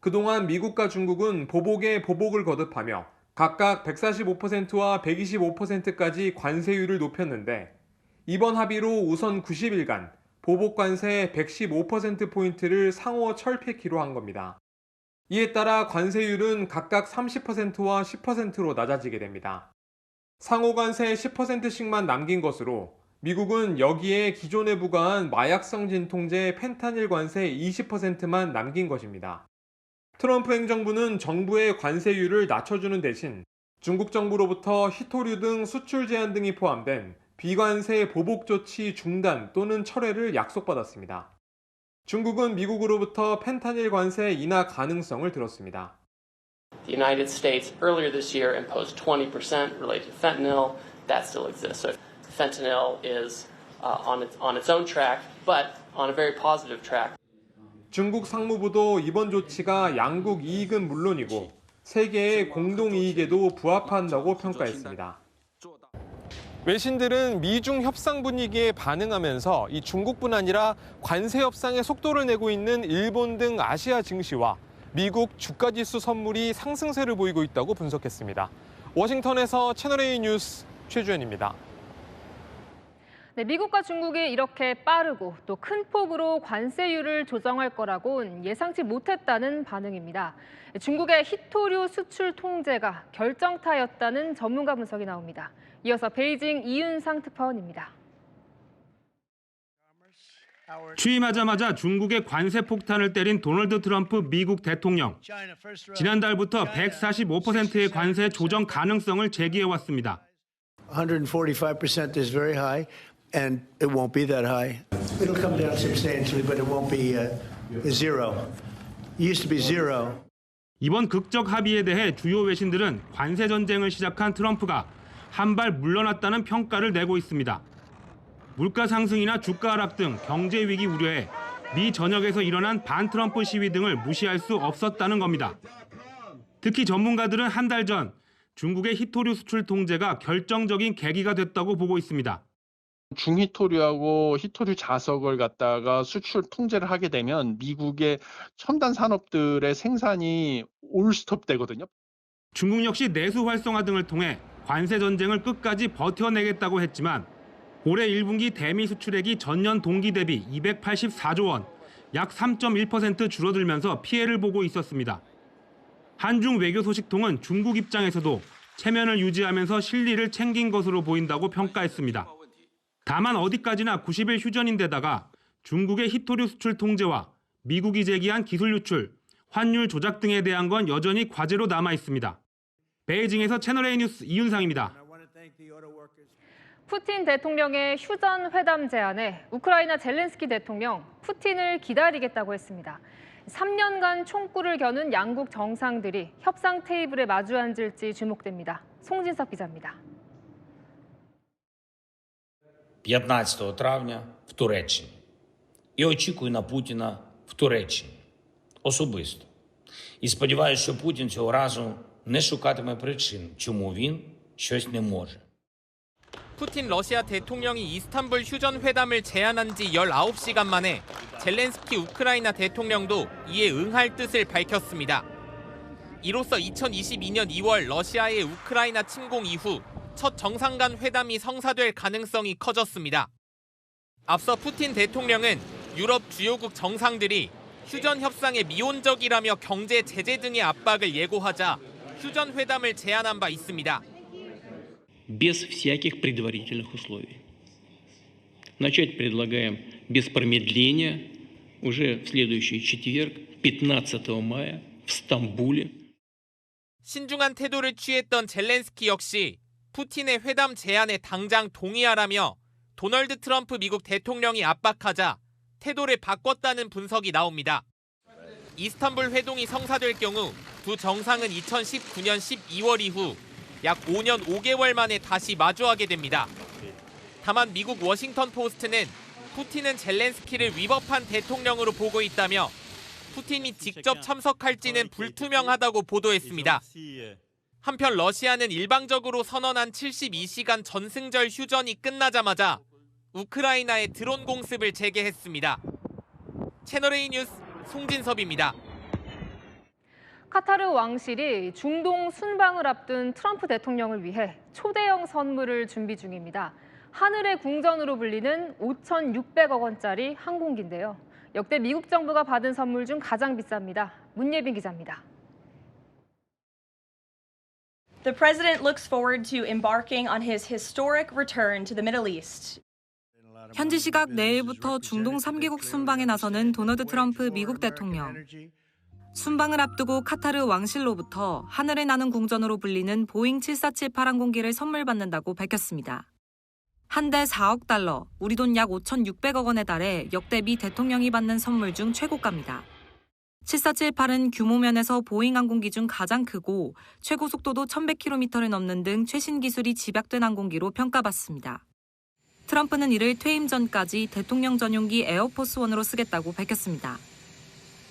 Speaker 22: 그동안 미국과 중국은 보복에 보복을 거듭하며 각각 145%와 125%까지 관세율을 높였는데 이번 합의로 우선 90일간 보복 관세 115%포인트를 상호 철폐키로 한 겁니다. 이에 따라 관세율은 각각 30%와 10%로 낮아지게 됩니다. 상호 관세 10%씩만 남긴 것으로 미국은 여기에 기존에 부과한 마약성 진통제 펜타닐 관세 20%만 남긴 것입니다. 트럼프 행정부는 정부의 관세율을 낮춰주는 대신 중국 정부로부터 희토류 등 수출 제한 등이 포함된 비관세 보복 조치 중단 또는 철회를 약속받았습니다. 중국은 미국으로부터 펜타닐 관세 인하 가능성을 들었습니다.
Speaker 24: The United States earlier this year imposed 20% related to fentanyl. That still exists. So fentanyl is on its own track, but on a very positive track.
Speaker 22: 중국 상무부도 이번 조치가 양국 이익은 물론이고 세계의 공동 이익에도 부합한다고 평가했습니다. 외신들은 미중 협상 분위기에 반응하면서 이 중국뿐 아니라 관세 협상에 속도를 내고 있는 일본 등 아시아 증시와 미국 주가지수 선물이 상승세를 보이고 있다고 분석했습니다. 워싱턴에서 채널A 뉴스 최주현입니다.
Speaker 4: 네, 미국과 중국이 이렇게 빠르고 또 큰 폭으로 관세율을 조정할 거라고는 예상치 못했다는 반응입니다. 중국의 희토류 수출 통제가 결정타였다는 전문가 분석이 나옵니다. 이어서 베이징 이윤상 특파원입니다.
Speaker 25: 취임하자마자 중국의 관세 폭탄을 때린 도널드 트럼프 미국 대통령. 지난달부터 145%의 관세 조정 가능성을 제기해왔습니다.
Speaker 26: 145% is very high, and it won't be that high. It'll come down substantially, but it won't be zero. It used to be zero.
Speaker 25: 이번 극적 합의에 대해 주요 외신들은 관세 전쟁을 시작한 트럼프가 한 발 물러났다는 평가를 내고 있습니다. 물가 상승이나 주가 하락 등 경제 위기 우려에 미 전역에서 일어난 반트럼프 시위 등을 무시할 수 없었다는 겁니다. 특히 전문가들은 한 달 전 중국의 희토류 수출 통제가 결정적인 계기가 됐다고 보고 있습니다.
Speaker 2: 중히토류하고 히토류 자석을 갖다가 수출 통제를 하게 되면 미국의 첨단 산업들의 생산이 올스톱되거든요.
Speaker 25: 중국 역시 내수 활성화 등을 통해 관세 전쟁을 끝까지 버텨내겠다고 했지만 올해 1분기 대미 수출액이 전년 동기 대비 284조 원, 약 3.1% 줄어들면서 피해를 보고 있었습니다. 한중 외교 소식통은 중국 입장에서도 체면을 유지하면서 실리를 챙긴 것으로 보인다고 평가했습니다. 다만 어디까지나 90일 휴전인데다가 중국의 히토류 수출 통제와 미국이 제기한 기술 유출, 환율 조작 등에 대한 건 여전히 과제로 남아 있습니다. 베이징에서 채널A 뉴스 이윤상입니다.
Speaker 4: 푸틴 대통령의 휴전 회담 제안에 우크라이나 젤렌스키 대통령 푸틴을 기다리겠다고 했습니다. 3년간 총구를 겨눈 양국 정상들이 협상 테이블에 마주 앉을지 주목됩니다. 송진석 기자입니다.
Speaker 8: 15 травня в Туреччині. І очікую на Путіна в Туреччині. Особисто. І сподіваюся, що Путін цього разу не шукатиме причин, чому він щось не може.
Speaker 12: 푸틴 러시아 대통령이 이스탄불 휴전 회담을 제안한 지 19시간 만에 젤렌스키 우크라이나 대통령도 이에 응할 뜻을 밝혔습니다. 이로써 2022년 2월 러시아의 우크라이나 침공 이후 첫 정상 간 회담이 성사될 가능성이 커졌습니다. 앞서 푸틴 대통령은 유럽 주요국 정상들이 휴전 협상에 미온적이라며 경제 제재 등의 압박을 예고하자 휴전 회담을 제안한 바 있습니다.
Speaker 8: Без всяких предварительных условий. Начать предлагаем без промедления уже в следующий четверг, 15 мая, в Стамбуле.
Speaker 12: 신중한 태도를 취했던 젤렌스키 역시 푸틴의 회담 제안에 당장 동의하라며 도널드 트럼프 미국 대통령이 압박하자 태도를 바꿨다는 분석이 나옵니다. 이스탄불 회동이 성사될 경우 두 정상은 2019년 12월 이후 약 5년 5개월 만에 다시 마주하게 됩니다. 다만 미국 워싱턴 포스트는 푸틴은 젤렌스키를 위법한 대통령으로 보고 있다며 푸틴이 직접 참석할지는 불투명하다고 보도했습니다. 한편 러시아는 일방적으로 선언한 72시간 전승절 휴전이 끝나자마자 우크라이나에 드론 공습을 재개했습니다. 채널A 뉴스 송진섭입니다.
Speaker 4: 카타르 왕실이 중동 순방을 앞둔 트럼프 대통령을 위해 초대형 선물을 준비 중입니다. 하늘의 궁전으로 불리는 5,600억 원짜리 항공기인데요. 역대 미국 정부가 받은 선물 중 가장 비쌉니다. 문예빈 기자입니다.
Speaker 10: The president looks forward to embarking on his historic return to the Middle East.
Speaker 11: 현지 시각 내일부터 중동 3개국 순방에 나서는 도널드 트럼프 미국 대통령. 순방을 앞두고 카타르 왕실로부터 하늘을 나는 궁전으로 불리는 보잉 747 항공기를 선물 받는다고 밝혔습니다. 한 대 4억 달러, 우리 돈 약 5,600억 원에 달해 역대 미 대통령이 받는 선물 중 최고가입니다. 7478은 규모 면에서 보잉 항공기 중 가장 크고 최고 속도도 1,100km를 넘는 등 최신 기술이 집약된 항공기로 평가받습니다. 트럼프는 이를 퇴임 전까지 대통령 전용기 에어포스1으로 쓰겠다고 밝혔습니다.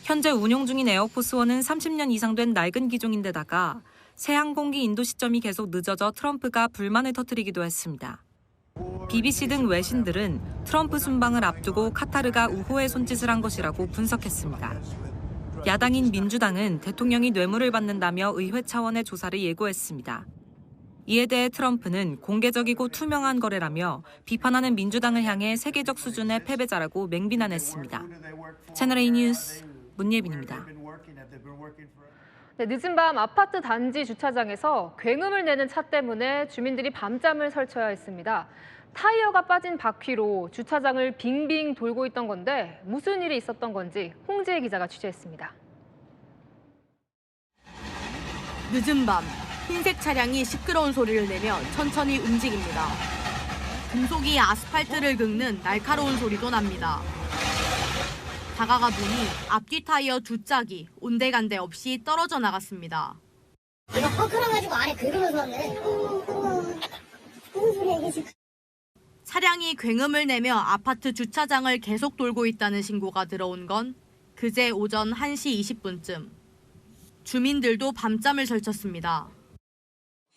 Speaker 11: 현재 운용 중인 에어포스1은 30년 이상 된 낡은 기종인데다가 새 항공기 인도 시점이 계속 늦어져 트럼프가 불만을 터뜨리기도 했습니다. BBC 등 외신들은 트럼프 순방을 앞두고 카타르가 우호의 손짓을 한 것이라고 분석했습니다. 야당인 민주당은 대통령이 뇌물을 받는다며 의회 차원의 조사를 예고했습니다. 이에 대해 트럼프는 공개적이고 투명한 거래라며 비판하는 민주당을 향해 세계적 수준의 패배자라고 맹비난했습니다. 채널A 뉴스 문예빈입니다.
Speaker 4: 네, 늦은 밤 아파트 단지 주차장에서 굉음을 내는 차 때문에 주민들이 밤잠을 설쳐야 했습니다. 타이어가 빠진 바퀴로 주차장을 빙빙 돌고 있던 건데 무슨 일이 있었던 건지 홍지혜 기자가 취재했습니다.
Speaker 13: 늦은 밤 흰색 차량이 시끄러운 소리를 내며 천천히 움직입니다. 금속이 아스팔트를 긁는 날카로운 소리도 납니다. 다가가 보니 앞뒤 타이어 두 짝이 온데간데 없이 떨어져 나갔습니다.
Speaker 14: 내가 펑크나가지고 안에 긁으면서 왔네. 무슨 소리야 이게 지금.
Speaker 13: 차량이 굉음을 내며 아파트 주차장을 계속 돌고 있다는 신고가 들어온 건 그제 오전 1시 20분쯤. 주민들도 밤잠을 설쳤습니다.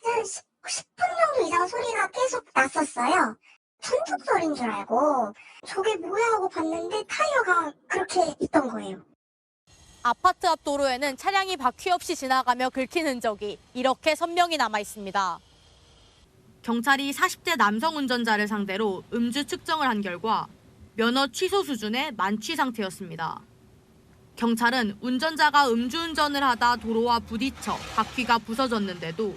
Speaker 14: 한 10분 정도 이상 소리가 계속 났었어요. 천둥설인 줄 알고 저게 뭐야 하고 봤는데 타이어가 그렇게 있던 거예요.
Speaker 13: 아파트 앞 도로에는 차량이 바퀴 없이 지나가며 긁힌 흔적이 이렇게 선명히 남아 있습니다. 경찰이 40대 남성 운전자를 상대로 음주 측정을 한 결과 면허 취소 수준의 만취 상태였습니다. 경찰은 운전자가 음주운전을 하다 도로와 부딪혀 바퀴가 부서졌는데도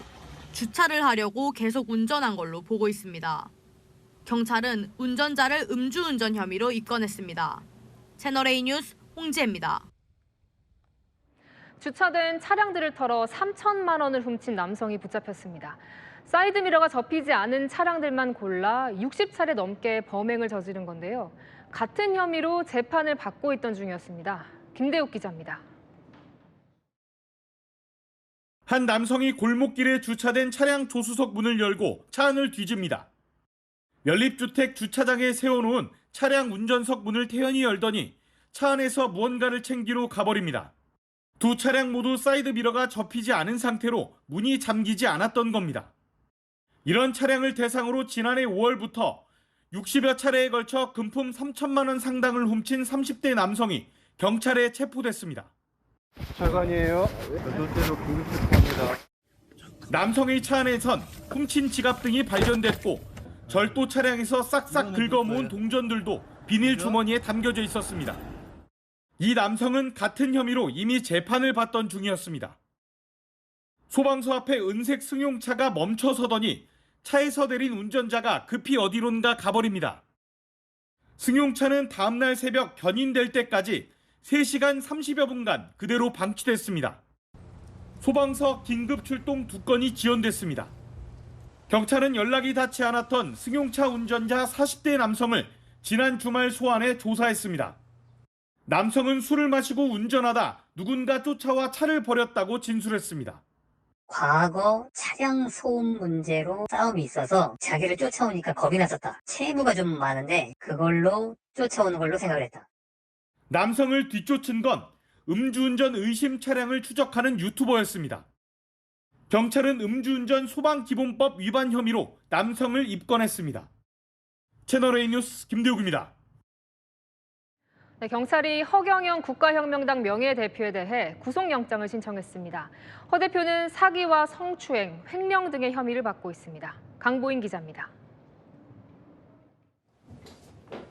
Speaker 13: 주차를 하려고 계속 운전한 걸로 보고 있습니다. 경찰은 운전자를 음주운전 혐의로 입건했습니다. 채널A 뉴스 홍지혜입니다.
Speaker 4: 주차된 차량들을 털어 3천만 원을 훔친 남성이 붙잡혔습니다. 사이드미러가 접히지 않은 차량들만 골라 60차례 넘게 범행을 저지른 건데요. 같은 혐의로 재판을 받고 있던 중이었습니다. 김대욱 기자입니다.
Speaker 3: 한 남성이 골목길에 주차된 차량 조수석 문을 열고 차 안을 뒤집니다. 연립주택 주차장에 세워놓은 차량 운전석 문을 태연히 열더니 차 안에서 무언가를 챙기러 가버립니다. 두 차량 모두 사이드미러가 접히지 않은 상태로 문이 잠기지 않았던 겁니다. 이런 차량을 대상으로 지난해 5월부터 60여 차례에 걸쳐 금품 3천만 원 상당을 훔친 30대 남성이 경찰에 체포됐습니다.
Speaker 6: 차관이에요. 눈대로 긴급체포합니다.
Speaker 3: 남성의 차 안에선 훔친 지갑 등이 발견됐고 절도 차량에서 싹싹 긁어모은 동전들도 비닐 주머니에 담겨져 있었습니다. 이 남성은 같은 혐의로 이미 재판을 받던 중이었습니다. 소방서 앞에 은색 승용차가 멈춰서더니 차에서 내린 운전자가 급히 어디론가 가버립니다. 승용차는 다음날 새벽 견인될 때까지 3시간 30여 분간 그대로 방치됐습니다. 소방서 긴급 출동 2건이 지연됐습니다. 경찰은 연락이 닿지 않았던 승용차 운전자 40대 남성을 지난 주말 소환해 조사했습니다. 남성은 술을 마시고 운전하다 누군가 쫓아와 차를 버렸다고 진술했습니다.
Speaker 20: 과거 차량 소음 문제로 싸움이 있어서 자기를 쫓아오니까 겁이 났었다. 채무가 좀 많은데 그걸로 쫓아오는 걸로 생각을 했다.
Speaker 3: 남성을 뒤쫓은 건 음주운전 의심 차량을 추적하는 유튜버였습니다. 경찰은 음주운전 소방기본법 위반 혐의로 남성을 입건했습니다. 채널A 뉴스 김대욱입니다.
Speaker 4: 네, 경찰이 허경영 국가혁명당 명예대표에 대해 구속영장을 신청했습니다. 허 대표는 사기와 성추행, 횡령 등의 혐의를 받고 있습니다. 강보인 기자입니다.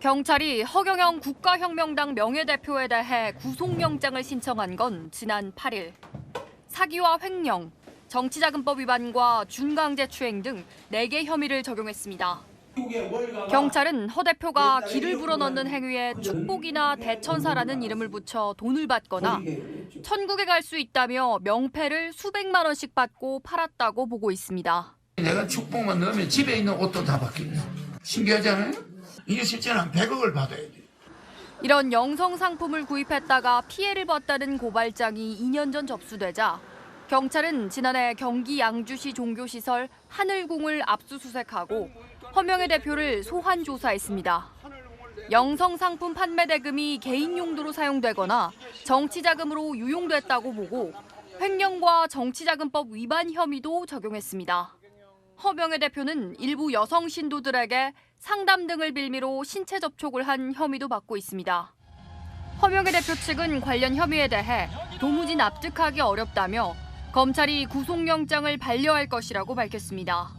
Speaker 7: 경찰이 허경영 국가혁명당 명예대표에 대해 구속영장을 신청한 건 지난 8일. 사기와 횡령, 정치자금법 위반과 준강제추행 등 4개 혐의를 적용했습니다. 경찰은 허 대표가 기를 불어넣는 행위에 축복이나 대천사라는 이름을 붙여 돈을 받거나 천국에 갈 수 있다며 명패를 수백만 원씩 받고 팔았다고 보고 있습니다.
Speaker 9: 내가 축복만 넣으면 집에 있는 옷도 다 바뀌네. 신기하잖아요? 이게 실제는 한 100억을 받아야 돼.
Speaker 7: 이런 영성 상품을 구입했다가 피해를 봤다는 고발장이 2년 전 접수되자 경찰은 지난해 경기 양주시 종교시설 하늘궁을 압수수색하고 허명의 대표를 소환 조사했습니다. 영성 상품 판매 대금이 개인 용도로 사용되거나 정치 자금으로 유용됐다고 보고 횡령과 정치자금법 위반 혐의도 적용했습니다. 허명의 대표는 일부 여성 신도들에게 상담 등을 빌미로 신체 접촉을 한 혐의도 받고 있습니다. 허명의 대표 측은 관련 혐의에 대해 도무지 납득하기 어렵다며 검찰이 구속영장을 반려할 것이라고 밝혔습니다.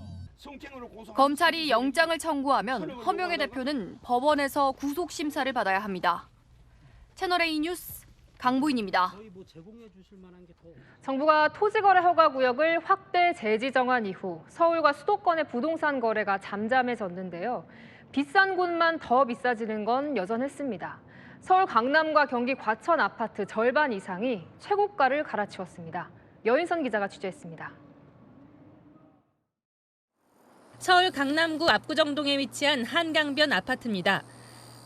Speaker 7: 검찰이 영장을 청구하면 허명의 대표는 법원에서 구속심사를 받아야 합니다. 채널A 뉴스 강보인입니다.
Speaker 4: 정부가 토지거래 허가구역을 확대 재지정한 이후 서울과 수도권의 부동산 거래가 잠잠해졌는데요. 비싼 곳만 더 비싸지는 건 여전했습니다. 서울 강남과 경기 과천 아파트 절반 이상이 최고가를 갈아치웠습니다. 여인선 기자가 취재했습니다.
Speaker 15: 서울 강남구 압구정동에 위치한 한강변 아파트입니다.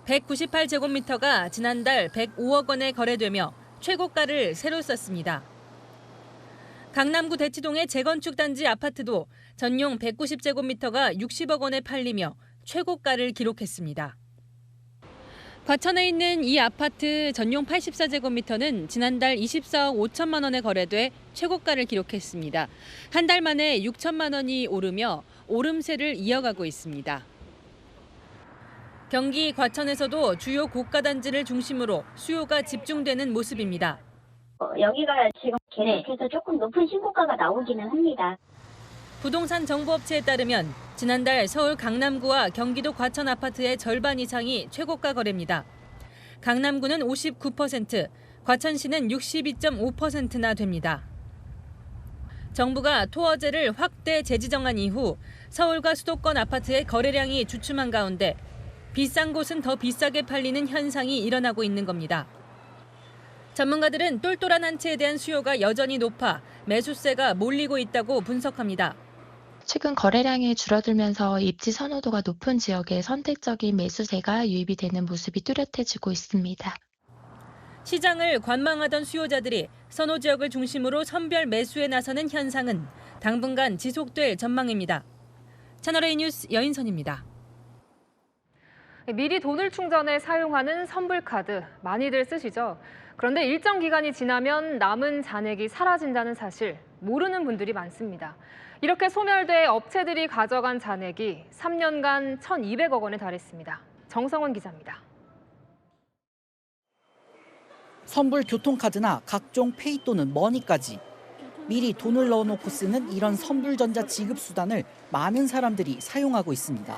Speaker 15: 198제곱미터가 지난달 105억 원에 거래되며 최고가를 새로 썼습니다. 강남구 대치동의 재건축 단지 아파트도 전용 190제곱미터가 60억 원에 팔리며 최고가를 기록했습니다. 과천에 있는 이 아파트 전용 84제곱미터는 지난달 24억 5천만 원에 거래돼 최고가를 기록했습니다. 한 달 만에 6천만 원이 오르며 오름세를 이어가고 있습니다. 경기 과천에서도 주요 고가 단지를 중심으로 수요가 집중되는 모습입니다.
Speaker 14: 여기가 지금 계속해서 조금 높은 신고가가 나오기는 합니다.
Speaker 15: 부동산 정보업체에 따르면 지난달 서울 강남구와 경기도 과천 아파트의 절반 이상이 최고가 거래입니다. 강남구는 59%, 과천시는 62.5%나 됩니다. 정부가 토어제를 확대 재지정한 이후 서울과 수도권 아파트의 거래량이 주춤한 가운데 비싼 곳은 더 비싸게 팔리는 현상이 일어나고 있는 겁니다. 전문가들은 똘똘한 한 채에 대한 수요가 여전히 높아 매수세가 몰리고 있다고 분석합니다.
Speaker 5: 최근 거래량이 줄어들면서 입지 선호도가 높은 지역에 선택적인 매수세가 유입이 되는 모습이 뚜렷해지고 있습니다.
Speaker 15: 시장을 관망하던 수요자들이 선호 지역을 중심으로 선별 매수에 나서는 현상은 당분간 지속될 전망입니다. 채널A 뉴스 여인선입니다.
Speaker 4: 미리 돈을 충전해 사용하는 선불카드 많이들 쓰시죠? 그런데 일정 기간이 지나면 남은 잔액이 사라진다는 사실 모르는 분들이 많습니다. 이렇게 소멸돼 업체들이 가져간 잔액이 3년간 1,200억 원에 달했습니다. 정성원 기자입니다.
Speaker 16: 선불 교통카드나 각종 페이 또는 머니까지 미리 돈을 넣어놓고 쓰는 이런 선불전자 지급 수단을 많은 사람들이 사용하고 있습니다.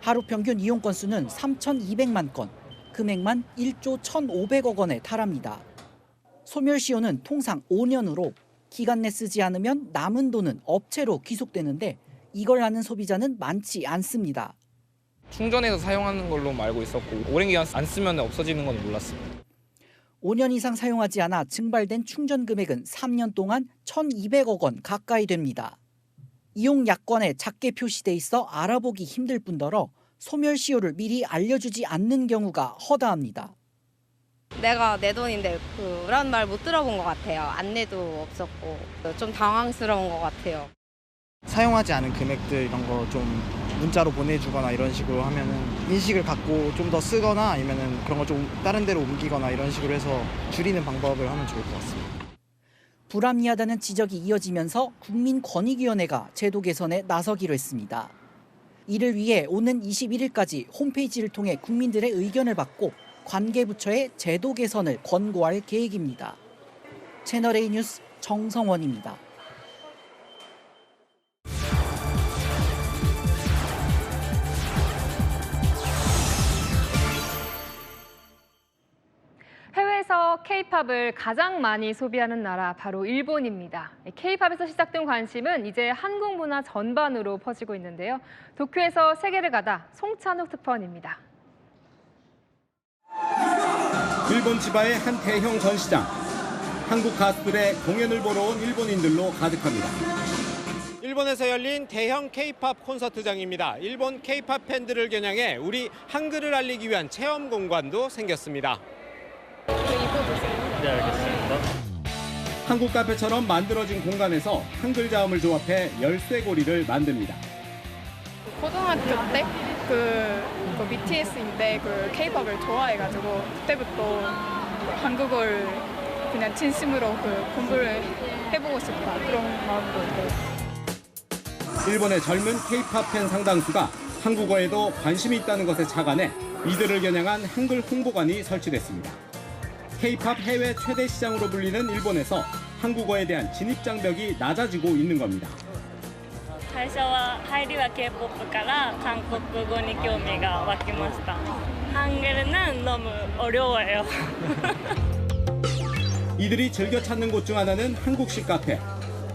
Speaker 16: 하루 평균 이용 건수는 3,200만 건, 금액만 1조 1,500억 원에 달합니다. 소멸시효는 통상 5년으로 기간 내 쓰지 않으면 남은 돈은 업체로 귀속되는데 이걸 아는 소비자는 많지 않습니다.
Speaker 17: 충전해서 사용하는 걸로 알고 있었고 오랜 기간 안 쓰면 없어지는 건 몰랐습니다.
Speaker 16: 5년 이상 사용하지 않아 증발된 충전 금액은 3년 동안 1,200억 원 가까이 됩니다. 이용 약관에 작게 표시돼 있어 알아보기 힘들 뿐더러 소멸시효를 미리 알려주지 않는 경우가 허다합니다.
Speaker 18: 내가 내 돈인데 그런 말 못 들어본 것 같아요. 안내도 없었고 좀 당황스러운 것 같아요.
Speaker 19: 사용하지 않은 금액들 이런 거 좀 문자로 보내주거나 이런 식으로 하면은 인식을 갖고 좀 더 쓰거나 아니면은 그런 거 좀 다른 데로 옮기거나 이런 식으로 해서 줄이는 방법을 하면 좋을 것 같습니다.
Speaker 16: 불합리하다는 지적이 이어지면서 국민권익위원회가 제도 개선에 나서기로 했습니다. 이를 위해 오는 21일까지 홈페이지를 통해 국민들의 의견을 받고 관계부처의 제도 개선을 권고할 계획입니다. 채널A 뉴스 정성원입니다.
Speaker 4: 해외에서 K-팝을 가장 많이 소비하는 나라 바로 일본입니다. K-팝에서 시작된 관심은 이제 한국 문화 전반으로 퍼지고 있는데요. 도쿄에서 세계를 가다 송찬욱 특파원입니다.
Speaker 3: 일본 지바의 한 대형 전시장. 한국 가수들의 공연을 보러 온 일본인들로 가득합니다.
Speaker 22: 일본에서 열린 대형 K-팝 콘서트장입니다. 일본 K-팝 팬들을 겨냥해 우리 한글을 알리기 위한 체험 공간도 생겼습니다.
Speaker 21: 네, 알겠습니다.
Speaker 3: 한국 카페처럼 만들어진 공간에서 한글 자음을 조합해 열쇠고리를 만듭니다.
Speaker 27: 고등학교 때 그 BTS인데 그 K-팝을 좋아해가지고 그때부터 한국어를 그냥 진심으로 공부를 해보고 싶다 그런 마음도 있고.
Speaker 3: 일본의 젊은 K-팝 팬 상당수가 한국어에도 관심이 있다는 것에 착안해 이들을 겨냥한 한글 홍보관이 설치됐습니다. K-팝 해외 최대 시장으로 불리는 일본에서 한국어에 대한 진입 장벽이 낮아지고 있는 겁니다.
Speaker 28: 最初は入りは K-POP から韓国語に興味が湧きました. 한글은 너무 어려워요.
Speaker 3: 이들이 즐겨 찾는 곳 중 하나는 한국식 카페.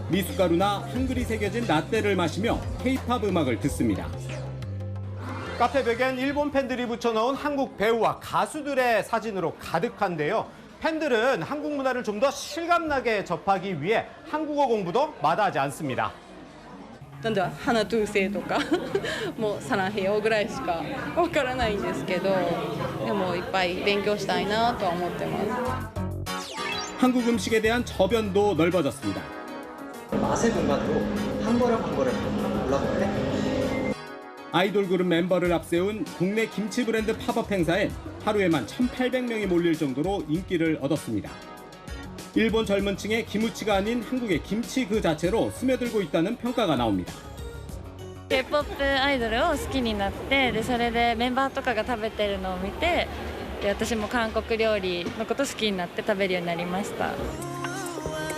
Speaker 3: 미숫가루나 한글이 새겨진 라떼를 마시며 K-팝 음악을 듣습니다.
Speaker 22: 카페 벽엔 일본 팬들이 붙여놓은 한국 배우와 가수들의 사진으로 가득한데요. 팬들은 한국 문화를 좀 더 실감나게 접하기 위해 한국어 공부도 마다하지 않습니다.
Speaker 27: なんで花トゥーセイとかもうサナヘヨぐらいしかわからないんですけど、でもいっぱい勉強したいなとは思ってます。
Speaker 3: 한국 음식에 대한 저변도 넓어졌습니다.
Speaker 29: 맛의 공간으로 한 걸음 올라가는데
Speaker 3: 아이돌 그룹 멤버를 앞세운 국내 김치 브랜드 팝업 행사엔 하루에만 1,800명이 몰릴 정도로 인기를 얻었습니다. 일본 젊은 층의 기무치가 아닌 한국의 김치 그 자체로 스며들고 있다는 평가가 나옵니다.
Speaker 28: K-POP アイドルを好きになって、でそれでメンバーとかが食べてるのを見て、で私も韓国料理のこと好きになって食べるようになりました。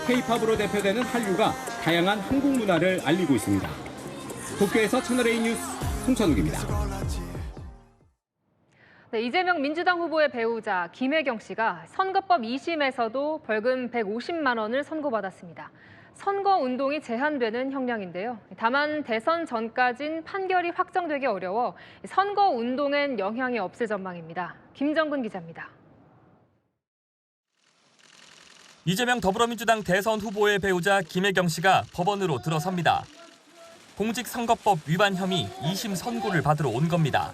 Speaker 1: K-팝으로 대표되는 한류가 다양한 한국 문화를 알리고 있습니다. 도쿄에서 채널A 뉴스 송찬욱입니다.
Speaker 4: 네, 이재명 민주당 후보의 배우자 김혜경 씨가 선거법 2심에서도 벌금 150만 원을 선고받았습니다. 선거 운동이 제한되는 형량인데요. 다만 대선 전까진 판결이 확정되기 어려워 선거 운동엔 영향이 없을 전망입니다. 김정근 기자입니다.
Speaker 2: 이재명 더불어민주당 대선 후보의 배우자 김혜경 씨가 법원으로 들어섭니다. 공직선거법 위반 혐의 2심 선고를 받으러 온 겁니다.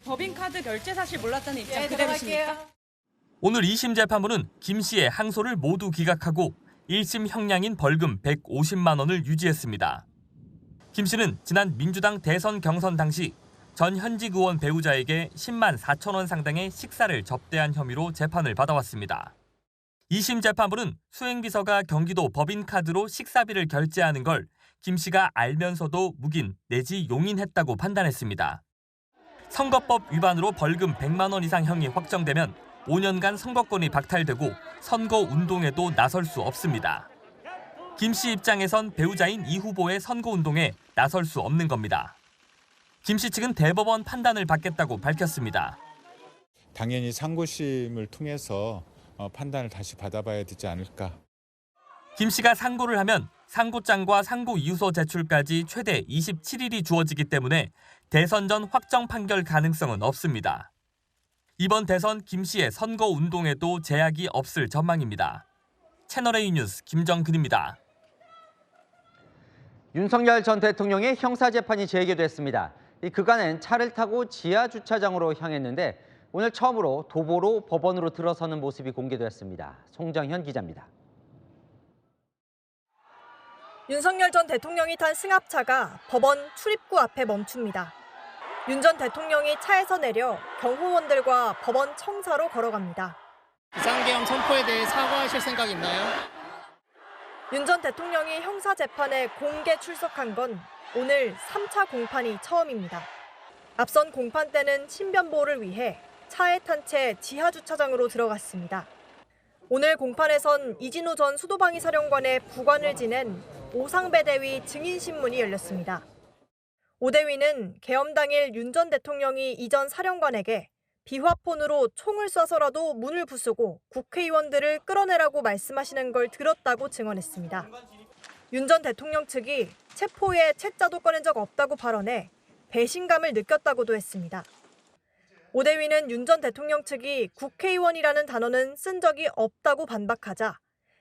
Speaker 8: 법인카드 결제 사실 몰랐다는 입장 그대로십니까?
Speaker 2: 오늘 2심 재판부는 김 씨의 항소를 모두 기각하고 1심 형량인 벌금 150만 원을 유지했습니다. 김 씨는 지난 민주당 대선 경선 당시 전 현직 의원 배우자에게 10만 4천 원 상당의 식사를 접대한 혐의로 재판을 받아왔습니다. 2심 재판부는 수행비서가 경기도 법인카드로 식사비를 결제하는 걸 김 씨가 알면서도 묵인 내지 용인했다고 판단했습니다. 선거법 위반으로 벌금 100만 원 이상 형이 확정되면 5년간 선거권이 박탈되고 선거 운동에도 나설 수 없습니다. 김 씨 입장에선 배우자인 이 후보의 선거 운동에 나설 수 없는 겁니다. 김 씨 측은 대법원 판단을 받겠다고 밝혔습니다.
Speaker 12: 당연히 상고심을 통해서 판단을 다시 받아봐야 되지 않을까.
Speaker 2: 김 씨가 상고를 하면 상고장과 상고 이유서 제출까지 최대 27일이 주어지기 때문에 대선 전 확정 판결 가능성은 없습니다. 이번 대선 김 씨의 선거 운동에도 제약이 없을 전망입니다. 채널A 뉴스 김정근입니다.
Speaker 21: 윤석열 전 대통령의 형사재판이 재개됐습니다. 그간엔 차를 타고 지하주차장으로 향했는데 오늘 처음으로 도보로 법원으로 들어서는 모습이 공개됐습니다. 송정현 기자입니다.
Speaker 23: 윤석열 전 대통령이 탄 승합차가 법원 출입구 앞에 멈춥니다. 윤 전 대통령이 차에서 내려 경호원들과 법원 청사로 걸어갑니다.
Speaker 24: 비상계엄 선포에 대해 사과하실 생각 있나요?
Speaker 23: 윤 전 대통령이 형사재판에 공개 출석한 건 오늘 3차 공판이 처음입니다. 앞선 공판 때는 신변보호를 위해 차에 탄 채 지하주차장으로 들어갔습니다. 오늘 공판에선 이진우 전 수도방위 사령관의 부관을 지낸 오상배 대위 증인신문이 열렸습니다. 오 대위는 계엄 당일 윤 전 대통령이 이전 사령관에게 비화폰으로 총을 쏴서라도 문을 부수고 국회의원들을 끌어내라고 말씀하시는 걸 들었다고 증언했습니다. 윤 전 대통령 측이 체포에 채자도 꺼낸 적 없다고 발언해 배신감을 느꼈다고도 했습니다. 오 대위는 윤 전 대통령 측이 국회의원이라는 단어는 쓴 적이 없다고 반박하자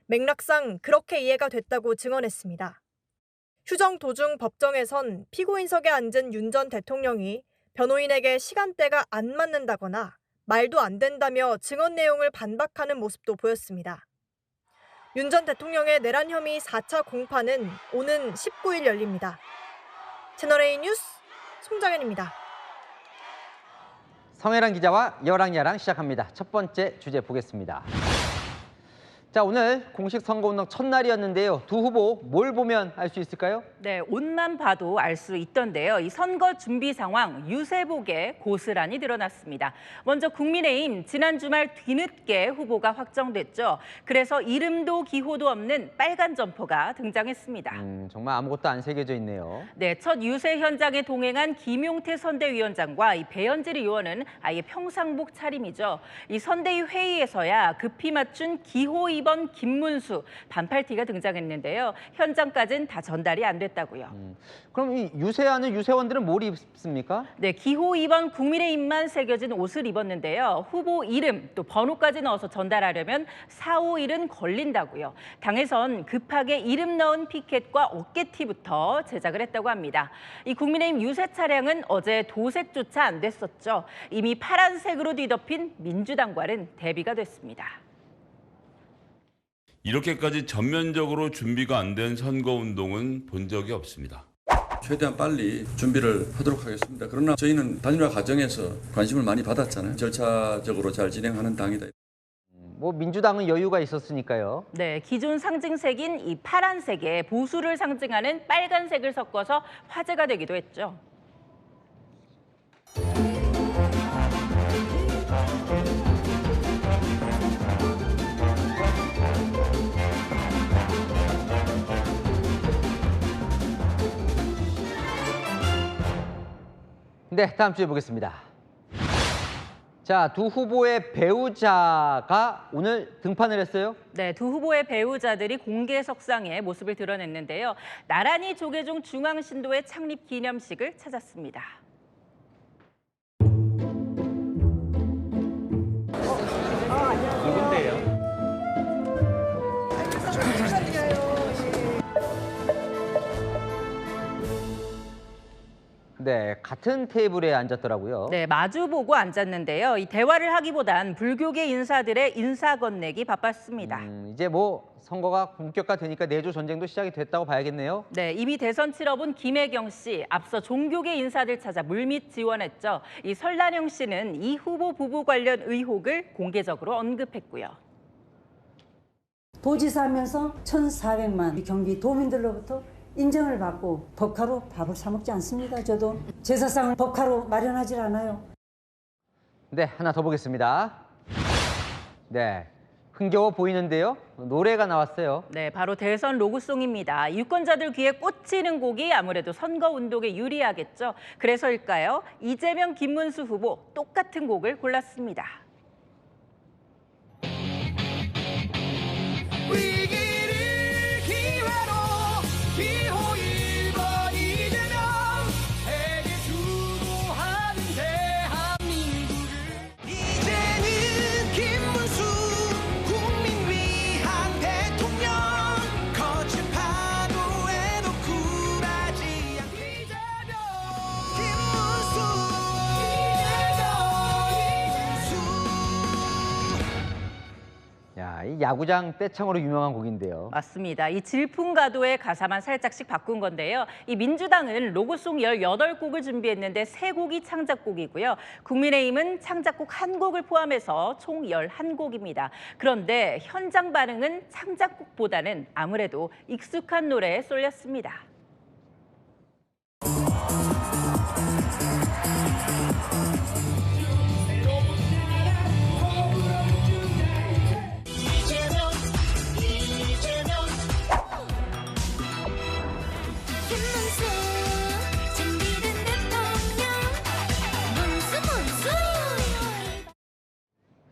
Speaker 23: 맥락상 그렇게 이해가 됐다고 증언했습니다. 휴정 도중 법정에선 피고인석에 앉은 윤 전 대통령이 변호인에게 시간대가 안 맞는다거나 말도 안 된다며 증언 내용을 반박하는 모습도 보였습니다. 윤 전 대통령의 내란 혐의 4차 공판은 오는 19일 열립니다. 채널A 뉴스 송정현입니다.
Speaker 21: 성혜란 기자와 여랑야랑 시작합니다. 첫 번째 주제 보겠습니다. 자, 오늘 공식 선거운동 첫날이었는데요. 두 후보 뭘 보면 알 수 있을까요?
Speaker 25: 네, 옷만 봐도 알 수 있던데요. 이 선거 준비 상황 유세복에 고스란히 드러났습니다. 먼저 국민의힘 지난 주말 뒤늦게 후보가 확정됐죠. 그래서 이름도 기호도 없는 빨간 점퍼가 등장했습니다.
Speaker 21: 정말 아무것도 안 새겨져 있네요.
Speaker 25: 네, 첫 유세 현장에 동행한 김용태 선대위원장과 이 배현질 의원은 아예 평상복 차림이죠. 이 선대위 회의에서야 급히 맞춘 기호 2번 김문수 반팔티가 등장했는데요. 현장까지는 다 전달이 안 됐다고요.
Speaker 21: 그럼 이 유세하는 유세원들은 뭘 입습니까?
Speaker 25: 네, 기호 2번 국민의힘만 새겨진 옷을 입었는데요. 후보 이름 또 번호까지 넣어서 전달하려면 4, 5일은 걸린다고요. 당에선 급하게 이름 넣은 피켓과 어깨티부터 제작을 했다고 합니다. 이 국민의힘 유세 차량은 어제 도색조차 안 됐었죠. 이미 파란색으로 뒤덮인 민주당과는 대비가 됐습니다.
Speaker 26: 이렇게까지 전면적으로 준비가 안 된 선거운동은 본 적이 없습니다.
Speaker 30: 최대한 빨리 준비를 하도록 하겠습니다. 그러나 저희는 단일화 과정에서 관심을 많이 받았잖아요. 절차적으로 잘 진행하는 당이다.
Speaker 21: 뭐 민주당은 여유가 있었으니까요.
Speaker 25: 네, 기존 상징색인 이 파란색에 보수를 상징하는 빨간색을 섞어서 화제가 되기도 했죠.
Speaker 21: 네, 다음 주에 보겠습니다. 자, 두 후보의 배우자가 오늘 등판을 했어요.
Speaker 25: 네, 두 후보의 배우자들이 공개석상에 모습을 드러냈는데요. 나란히 조계종 중앙신도의 창립 기념식을 찾았습니다.
Speaker 21: 누군데요? 네, 같은 테이블에 앉았더라고요.
Speaker 25: 네, 마주보고 앉았는데요. 이 대화를 하기보단 불교계 인사들의 인사 건네기 바빴습니다.
Speaker 21: 이제 뭐 선거가 본격화되니까 내조 전쟁도 시작이 됐다고 봐야겠네요.
Speaker 25: 네, 이미 대선 치러본 김혜경 씨, 앞서 종교계 인사들 찾아 물밑 지원했죠. 이 설란영 씨는 이 후보 부부 관련 의혹을 공개적으로 언급했고요.
Speaker 5: 도지사 하면서 1,400만 경기 도민들로부터 인정을 받고 법카로 밥을 사 먹지 않습니다. 저도 제사상을 법카로 마련하지 않아요.
Speaker 21: 네, 하나 더 보겠습니다. 네, 흥겨워 보이는데요. 노래가 나왔어요.
Speaker 25: 네, 바로 대선 로고송입니다. 유권자들 귀에 꽂히는 곡이 아무래도 선거운동에 유리하겠죠. 그래서일까요? 이재명, 김문수 후보 똑같은 곡을 골랐습니다.
Speaker 21: 이 야구장 떼창으로 유명한 곡인데요.
Speaker 25: 맞습니다. 이 질풍가도의 가사만 살짝씩 바꾼 건데요. 이 민주당은 로고송 18곡을 준비했는데 3곡이 창작곡이고요. 국민의힘은 창작곡 1곡을 포함해서 총 11곡입니다. 그런데 현장 반응은 창작곡보다는 아무래도 익숙한 노래에 쏠렸습니다.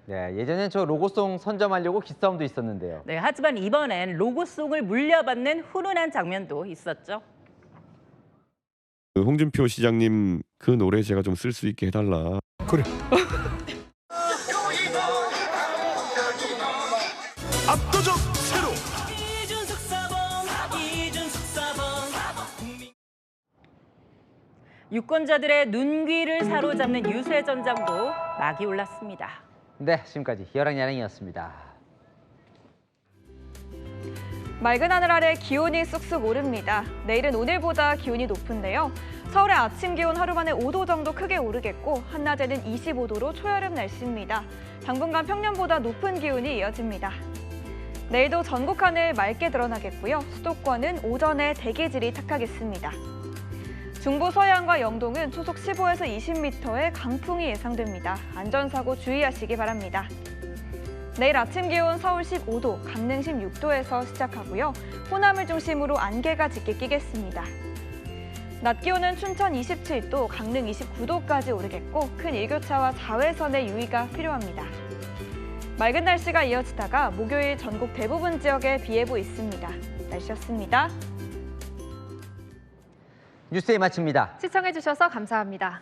Speaker 21: 네, 예전엔 저 로고송 선점하려고 기싸움도 있었는데요.
Speaker 25: 네, 하지만 이번엔 로고송을 물려받는 훈훈한 장면도 있었죠.
Speaker 6: 홍준표 시장님 그 노래 제가 좀 쓸 수 있게 해달라. 그래.
Speaker 7: 압도적 새로.
Speaker 25: 유권자들의 눈귀를 사로잡는 유세 전장도 막이 올랐습니다.
Speaker 21: 네, 지금까지 여랑야랑이었습니다.
Speaker 9: 맑은 하늘 아래 기온이 쑥쑥 오릅니다. 내일은 오늘보다 기온이 높은데요. 서울의 아침 기온 하루 만에 5도 정도 크게 오르겠고 한낮에는 25도로 초여름 날씨입니다. 당분간 평년보다 높은 기온이 이어집니다. 내일도 전국 하늘 맑게 드러나겠고요. 수도권은 오전에 대기질이 탁하겠습니다. 중부 서해안과 영동은 초속 15에서 20m의 강풍이 예상됩니다. 안전사고 주의하시기 바랍니다. 내일 아침 기온 서울 15도, 강릉 16도에서 시작하고요. 호남을 중심으로 안개가 짙게 끼겠습니다. 낮 기온은 춘천 27도, 강릉 29도까지 오르겠고 큰 일교차와 자외선의 유의가 필요합니다. 맑은 날씨가 이어지다가 목요일 전국 대부분 지역에 비 예보 있습니다. 날씨였습니다.
Speaker 21: 뉴스에 마칩니다.
Speaker 9: 시청해주셔서 감사합니다.